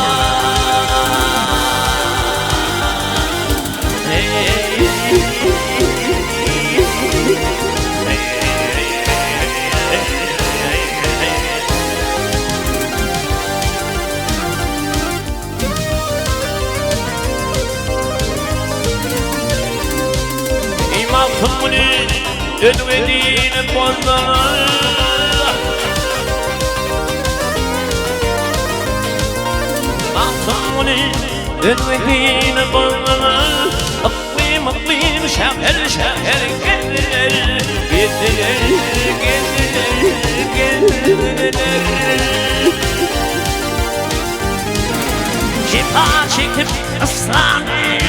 İmamını ödvediğini bozdular İmamını ödvediğini bozdular Aklim aklim şehir şehir geldiler Geldiler geldiler geldiler Şifa çekip ıslanır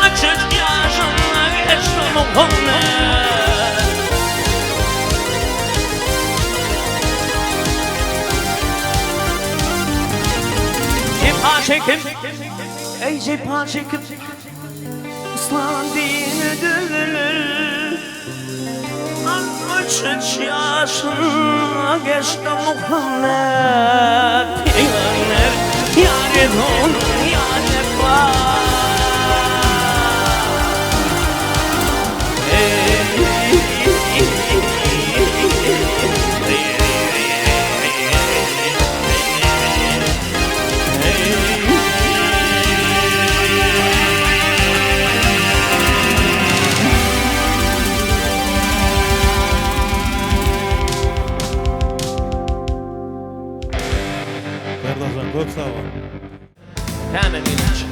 Açık yaşına geçti Muhammed Şifa çekip ey cepha çekip ıslandığıdır. 63 yaşına geçti Muhammed Peygamber. Yaredun yaredun. Çok sağ ol. Hemen gelince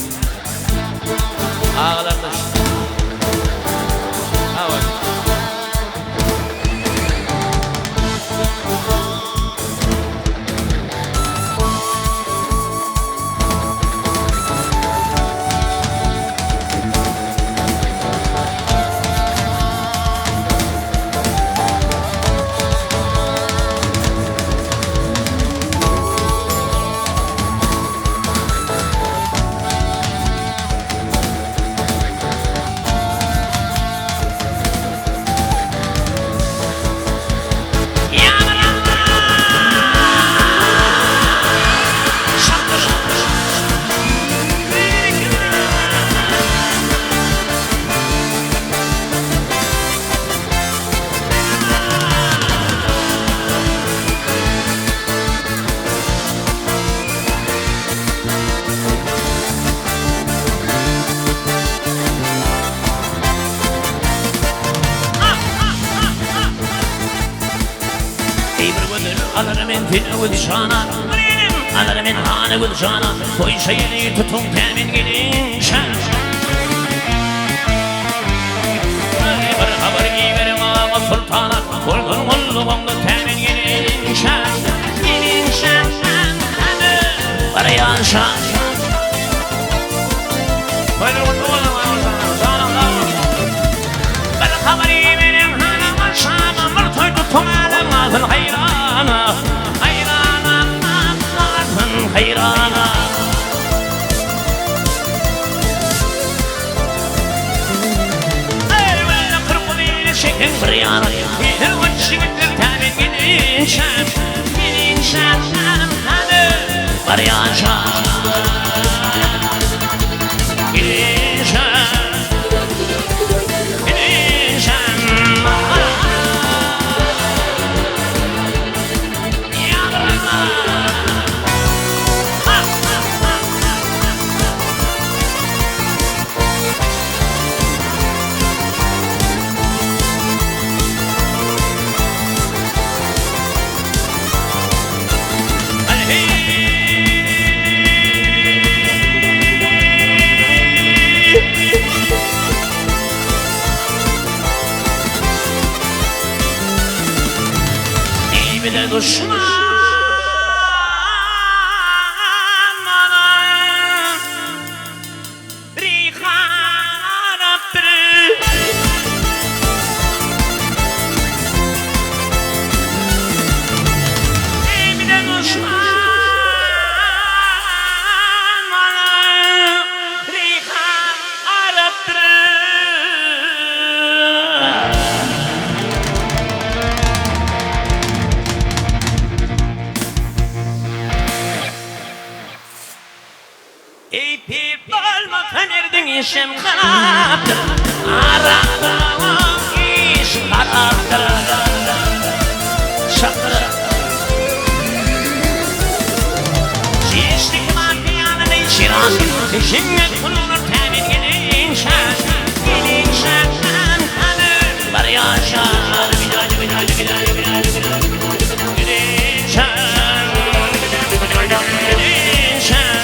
ağlarmış. Evet. Alırım entini vıdşana, alırım enhanı vıdşana, koy şeyini tutun temin gelin şen. Bir haber giyerim ama sultana, korkun kulluğumda temin gelin şen. Gelin şen, arayan şen. Koyun kulluğumda bir haber giyerim hanım şana, mırtoy tutun alım ağzın hayrana. Hayrana Eyvallah kırmızı şekin bir yana Bir vıçşıktır temin gidin şan Gidin şan hadi var ya şan Gidin şan Gidin şan Düşman bana Rihan Rabbim Emine düşman bana Rihan Rabbim Ey pir dolmaktan erdin işim kanattır Aradığım iş kanattır Şakır Şişlik maddiyanın şiraz Şişinlik bulunur temin gelin şan Gelin şan var ya şan Gelin şan Gelin şan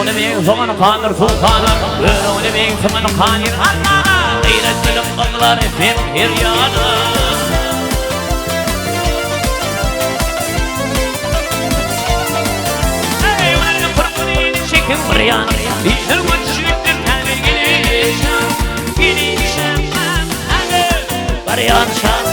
Öyle bir zaman kanır sultanı Öyle bir zaman kanır anlar Gayret bilip kaldılar efendim her yanı Eyvallah kurbanıydı çekin buraya Bir uçuktur tabi gelişem hadi Barayan şan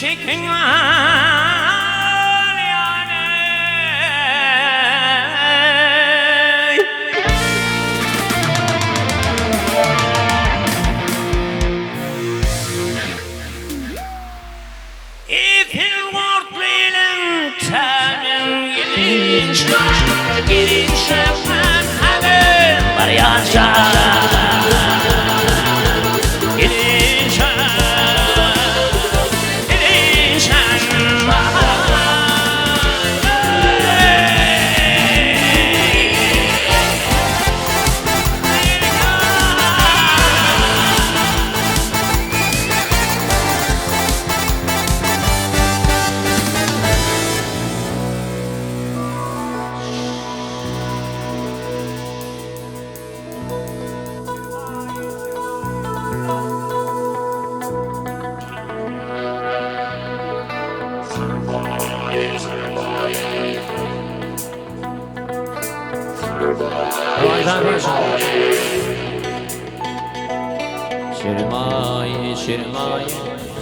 Checking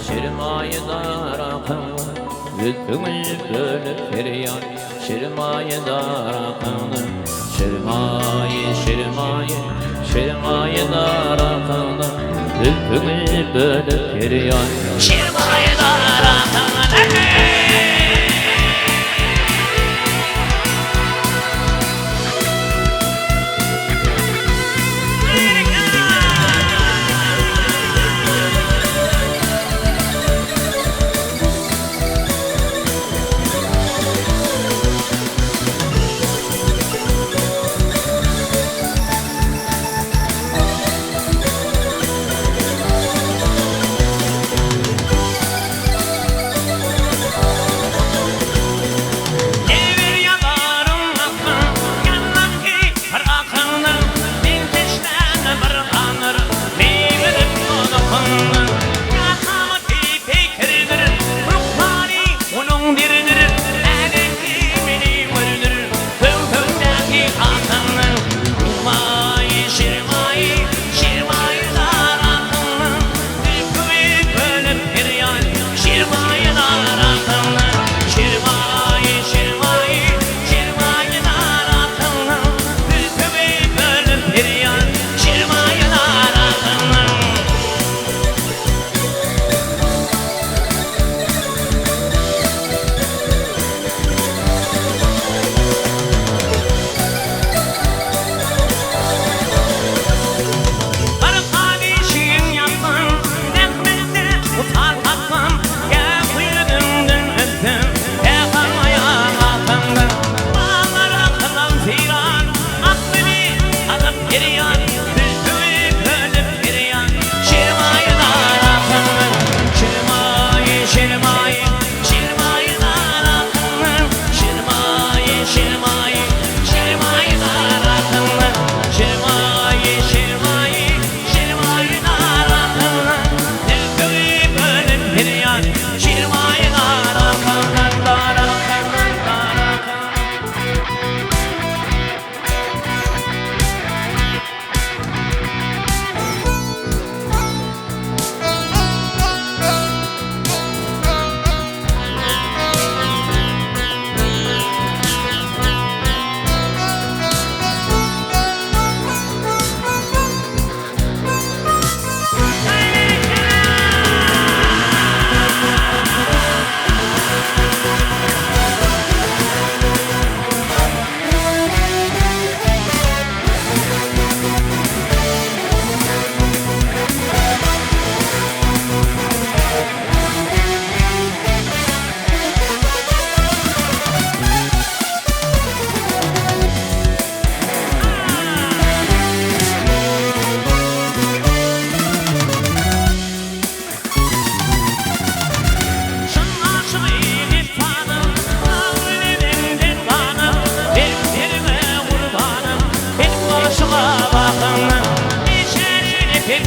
Şirmaye darakın Zülfümül bölüp feryan Şirmaye darakın Şirmaye darakın Zülfümül bölüp feryan Şirmaye darakın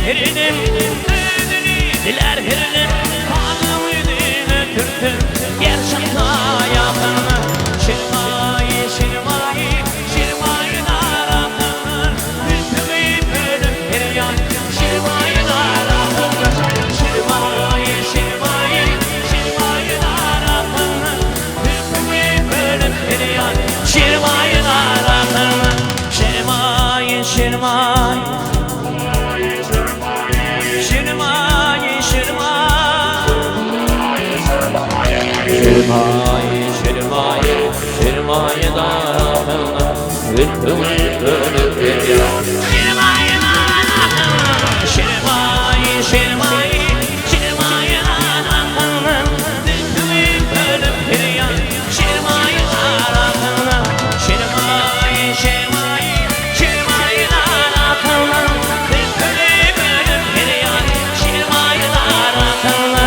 Hirinin ödünü diler hirinin kanım yüzüne türtüm gerçekten yakınım şirmayı şirmayı şirmayı naratır hütümü bölüm bir yan şirmayı naratır şirmayı şirmayı şirmayı naratır hütümü bölüm bir yan şirmayı naratır şirmayı şirmayı Şirmayı darafına Hüttümü bölüp veriyor Şirmayı darafına Şirmayı, şirmayı Şirmayı darafına Hüttümü bölüp veriyor Şirmayı darafına Şirmayı, şirmayı Şirmayı darafına Hüttümü bölüp veriyor Şirmayı darafına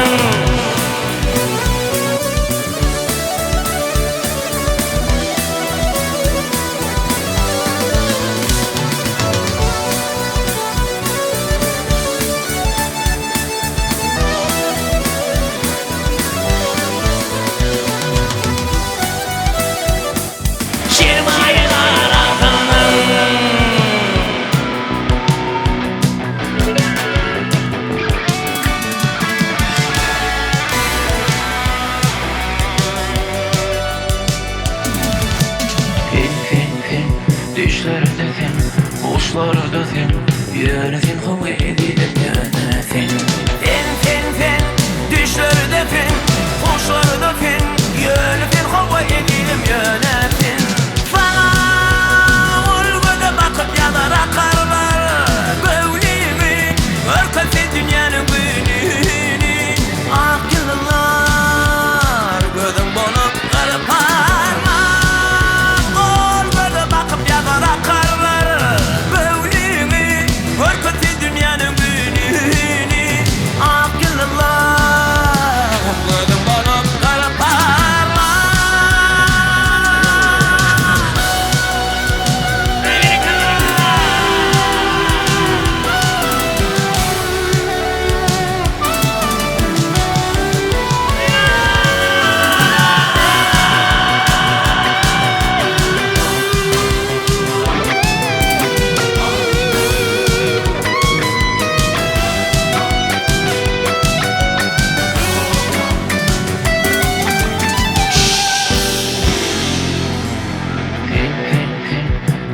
Düşlerde fin, uçlarda fin, yönü fin, hava edilir yönü fin. Fin, fin, fin, düşlerde fin, uçlarda fin, yönü fin, hava edilir yönü fin. Bana olmadı bakıp yalar akarlar, gövlimi, örkası dünyanın gününü. Ah yıllar, gözüm bonup kırpar.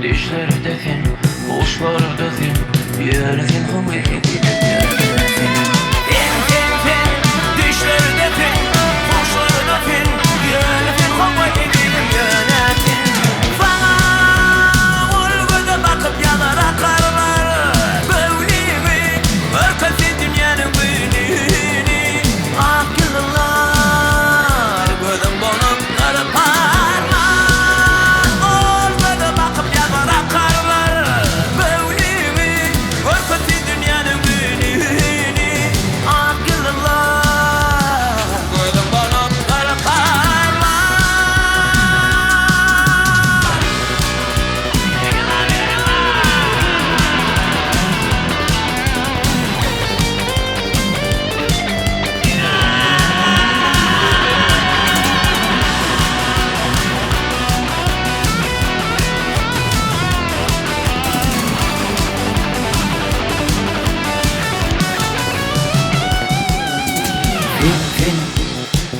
Düşlerde fin, uçlarda fin, yönü fin, hava edilir yönü fin. Fin, fin, fin, düşlerde fin, uçlarda fin, yönü fin, hava edilir yönü fin. Bana olmadı bakıp yalar akarlar, gövlimi, örkası dünyanın gününü. Ah yıllar, gözüm bonup kırpar.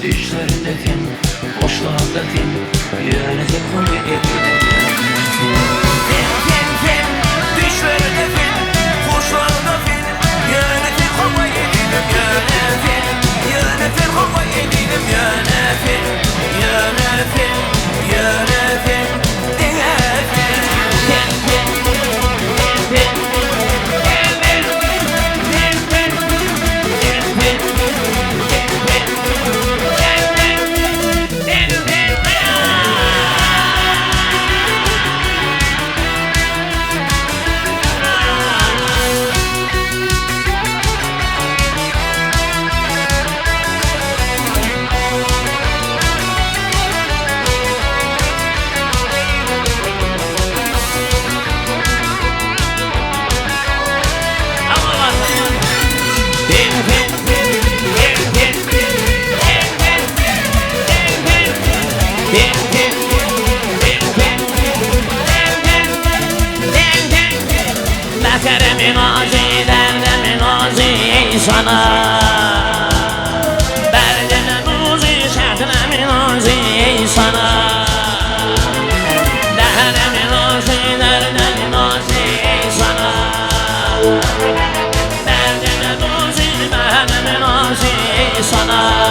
Düşlerde fin, uçlarda fin, yönü fin, hava edilir yönü fin. Fin, fin, fin, düşlerde fin, uçlarda fin, yönü fin, hava edilir yönü fin. Yönü fin, hava edilir yönü fin. Yönü fin, yönü fin, diğer fin. Fin, fin, fin, fin. sana Derdine nuzi şehdine minuzi sana Derdine minuzi derdine minuzi sana Derdine nuzi derdine minuzi sana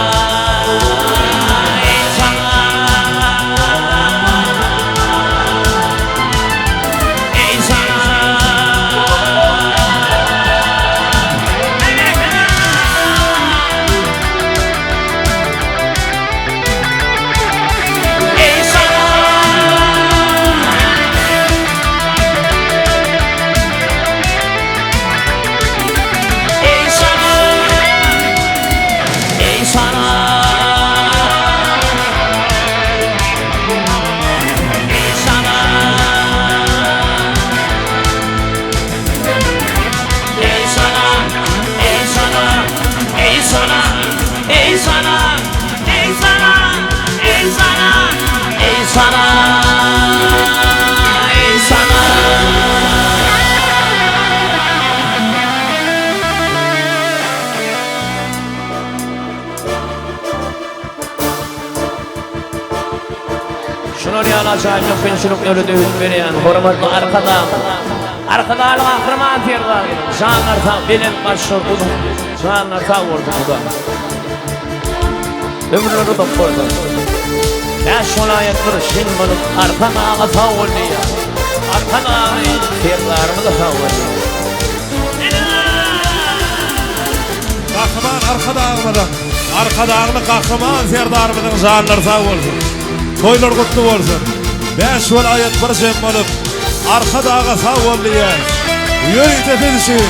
Şunu riyalacağım yok ben şunu öyle dövüp veren hormatlı arkada kahraman Ferdan Janlarta bilen başlıyor bunu Janlarta vurdu bu da ömrünü de koydu Beş olayet bir şinmanıp arkada tavulliya arkada Ferdar'ımı da tavulliya Kahraman arkadağını kahraman Ferdar'ımın Janlarta vurdu Toylar kutlu olsun. 5 vilayet bir cem olup arka dağa sağ ol diye yürü tepedişi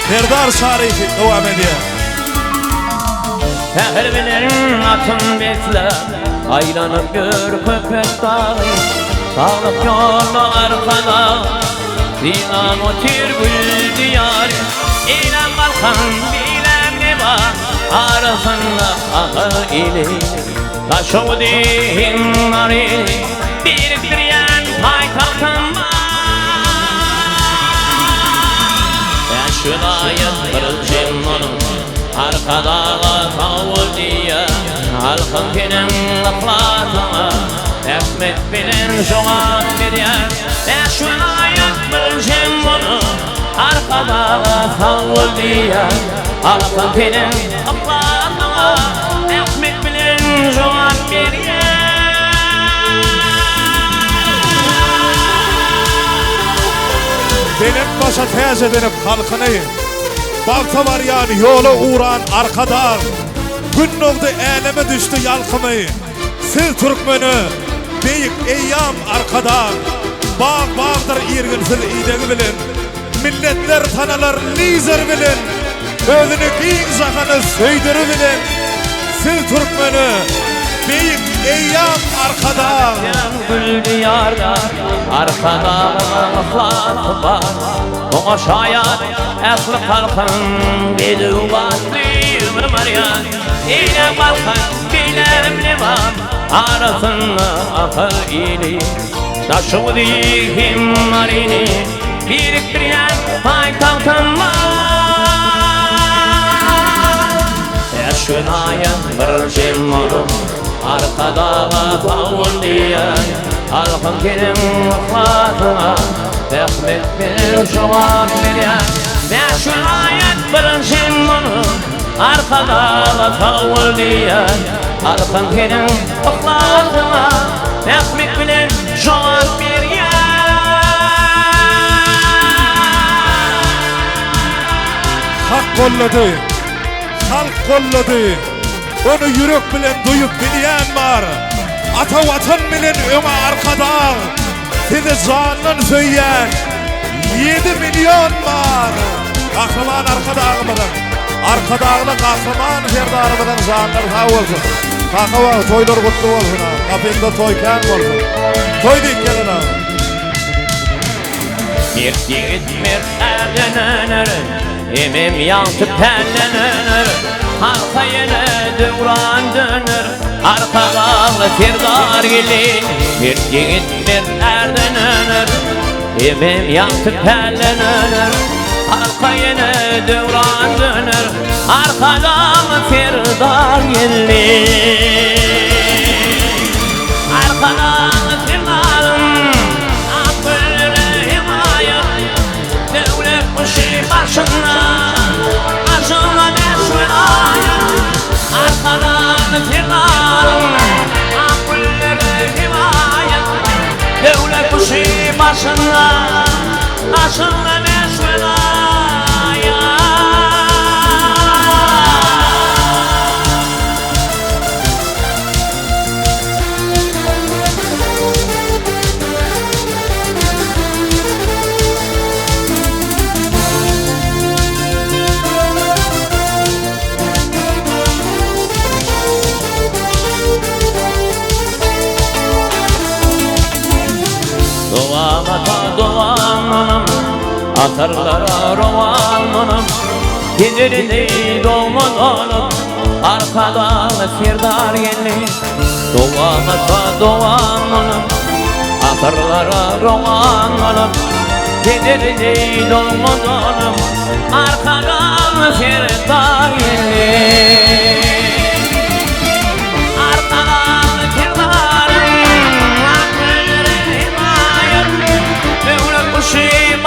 Ferdar şarifi devam ediyor. Tehirbilerin atın bekle aylanıp gör köpek dağı Dağlık yollu arkada Dinan o tirgül diyarı İlan kalkan bilen ne var Arasında ahı ili Taşo dihimleri biriktiren paytahtım var Yaşılayet bir cimmonum arkada tavul diye Halkın benim ıklatıma Ekmek bilen şoğan diyen Yaşılayet bir cimmonum arkada tavul diye Halkın benim ıklatıma Ekmek bilen şoğan diyen Benim başa tez edinip halkını Balta var yani yola uğran arkada Gün oldu eleme düştü yalkımı Sil Türkmenü Beyik eyyam arkada Bağdır irgin sil idegi bilin Milletler tanalar lizer bilin Özünü giyin zahanı söydürü bilin Sil Türkmenü Beyik eyyam arkada Gül diyarda arkada ıhlatı var O şayat ehli kalkın Bilu vatliyim maryan İle kalkın bilem ne var Arasında akıl ili Taşu dihim marini Biriktiren paytahtım var Yaşınayın bir cimmonum arkada tavul diye Halkın benim ıhlatıma Ekmek bir şoğan diye Yaşınayın bir cimmonum arkada tavul diye Halkın benim ıhlatıma Ekmek bilen şoğan diye Hak kolladı Halk kolladı Onu yürek bilen duyup bileyen var Ata vatan bilen öne arkada Sizi canın söyleyen 7 milyon var Kahraman arkadağımızın Arkadağını kahraman Ferdar'ımızın canları sağ olsun Kahraman toylar kutlu olsun Kapında toyken olsun Toy deyip gelin ha Bir yiğit bir erdenenir Emim yansıp tellenir Halka yine devran dönür Arkadağı Ferdar gelir Bir yiğit bir erdenenir Emim yansıp tellenir Arkayına devran döner, arkadan firdar gelir. Arkadan firdarım, akbülüne himayet, devlet kuşu başına, aşığına meşvilaya. Arkadan firdarım, akbülüne himayet, devlet kuşu başına, aşığına meşvilaya. Doğanım, atarlara romanım, geceleri doğmadanım, arkadan firdar gelir. Doğanım, atarlara romanım, geceleri doğmadanım, arkadan firdar gelir.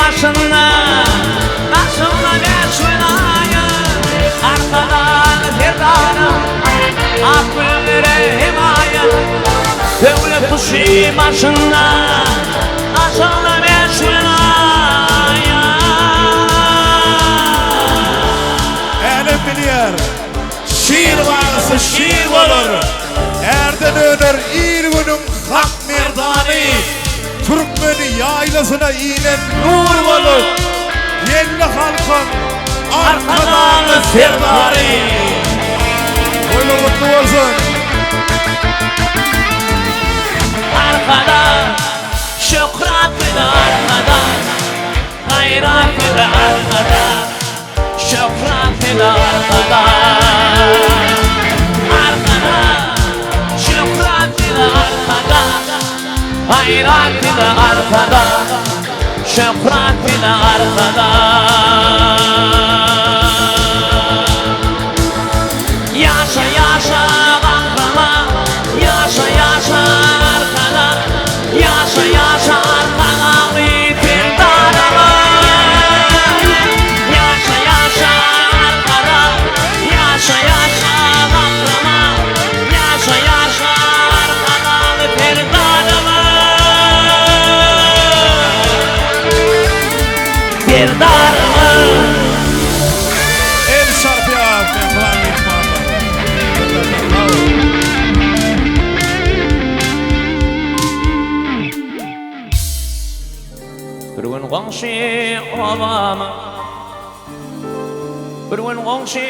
Başına, başına meşvilaya. Arkadan firdarım, akbülüne himayet, devlet kuşu başına, başına meşvilaya. Elim bilir, şiir varsa şiir olur. Erden öner İrgun'un hak merdani. Türkmeni yaylasına inen nur olur. Yerli halkın arkadan firdari. Öyle mutlu olsun. Arkadan şükrat bir arkadan, hayrat bir arkadan, şükrat bir arkadan. Arkadan şükrat bir arkadan, hayrat bir arkadan, şükrat bir arkadan. Yaşa yaşa kahraman, yaşa yaşa arkadan, yaşa yaşa arkadan firdarıma. Yaşa yaşa arkadan, yaşa yaşa kahraman, yaşa yaşa arkadan firdarıma. Firdarıma. El şarpiyat falan etmem. Berwen gongshi Obama, berwen gongshi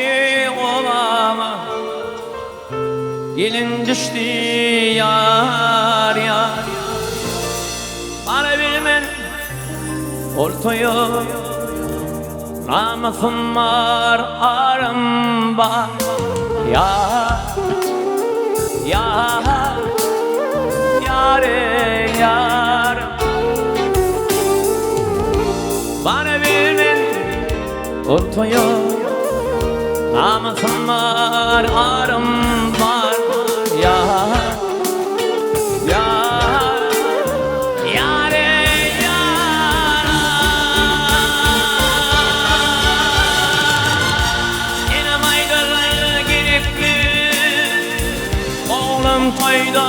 Obama, gelin düştü yar yar. Bana bilmen ortaya, namusum var, arım var. Yar, yar, yare yar. Bana bilmen ortaya, namusum var, arım var. Yar, yar, yare yar. Yine maydalar gerekli, oğlum toyda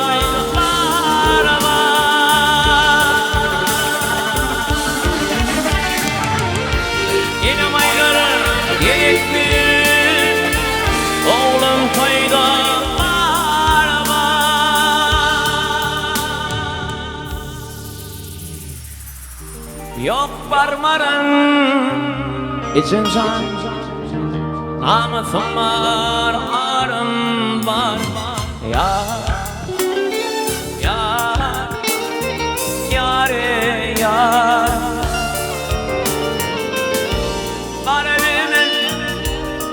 araba. Yine maydalar gerekli, oğlum toyda araba. Yok barmarın için can, namusum var, arım var. Yar, yar, yare yar. Bana bilmen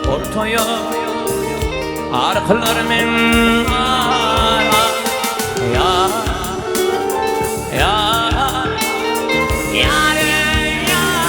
ortaya, arkalarımın ara. Yar, yar, yare yar.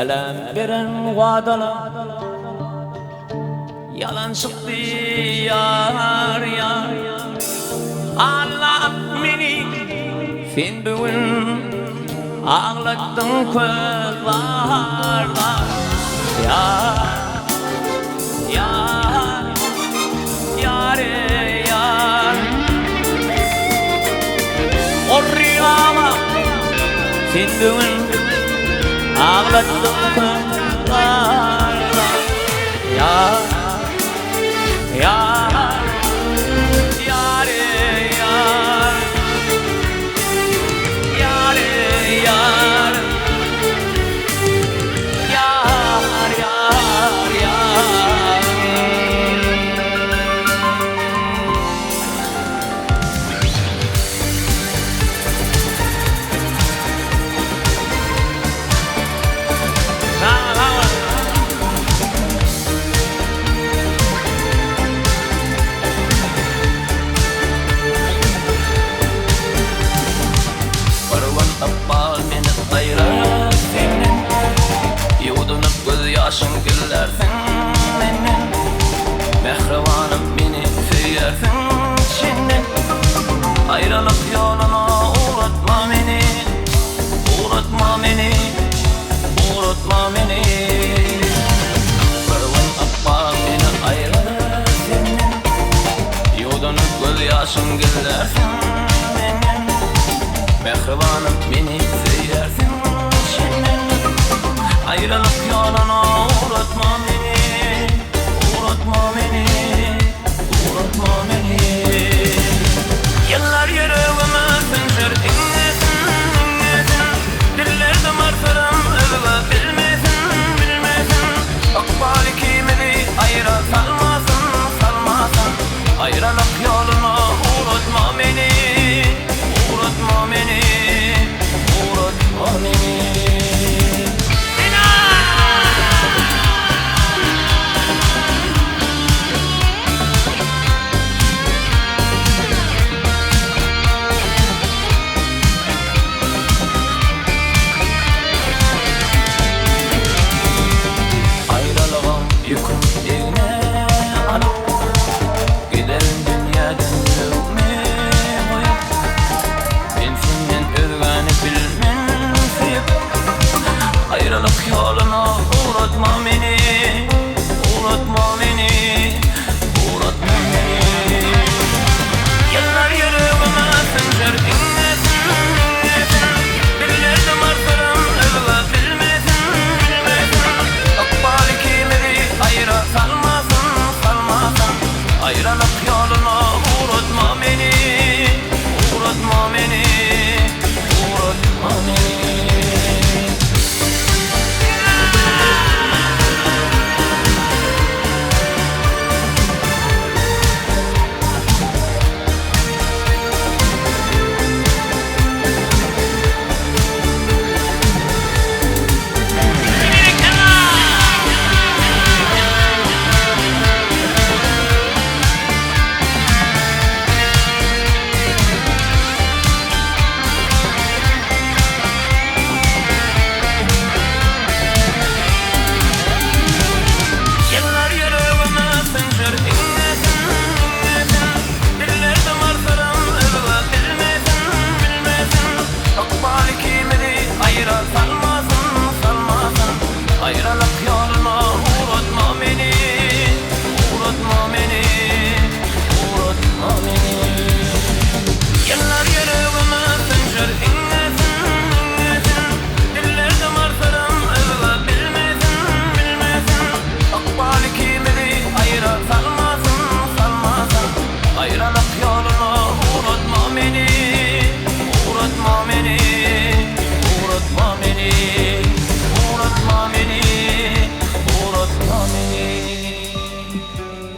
Elem veren vadalar yalan çıktı yar yar. Allah beni sen bugün ağlattın köz var var. Yar yar yar yar. Orriyama sen bugün ağlattın köz var var. Yar yar yar yar yar yar yar yar yar. Yaşın güllersin benim, mehribanım beni süyersin şimdi. Ayrılık yoluna uğratma beni, uğratma beni, uğratma beni. Kırvın akbar beni ayrılır senin, yudunuk göz yaşın güllersin benim, mehribanım beni süyersin şimdi. Ayrılık yoluna uğratma beni, uğratma beni, uğratma beni. Yıllar yüreğime sınır inlesin, inlesin. Dillerde martıram övme bilmesin, bilmesin. Akbali kimini ayıra salmasın, salmasın. Ayrılık yoluna uğratma beni, uğratma beni, uğratma beni. Yüküm eline alıp giderim dünyadan yürüme koyup. Ben senden özgani bilmem sıyıp. Ayrılık yoluna uğratma beni, uğratma beni, uğratma beni. Yıllar yüreğime sınır inlesin, inlesin. Dillerde martıram övme bilmesin, bilmesin. Akbali kimini ayıra salmasın, salmasın. Ayrılık yoluna uğratma beni, uğratma beni, uğratma beni.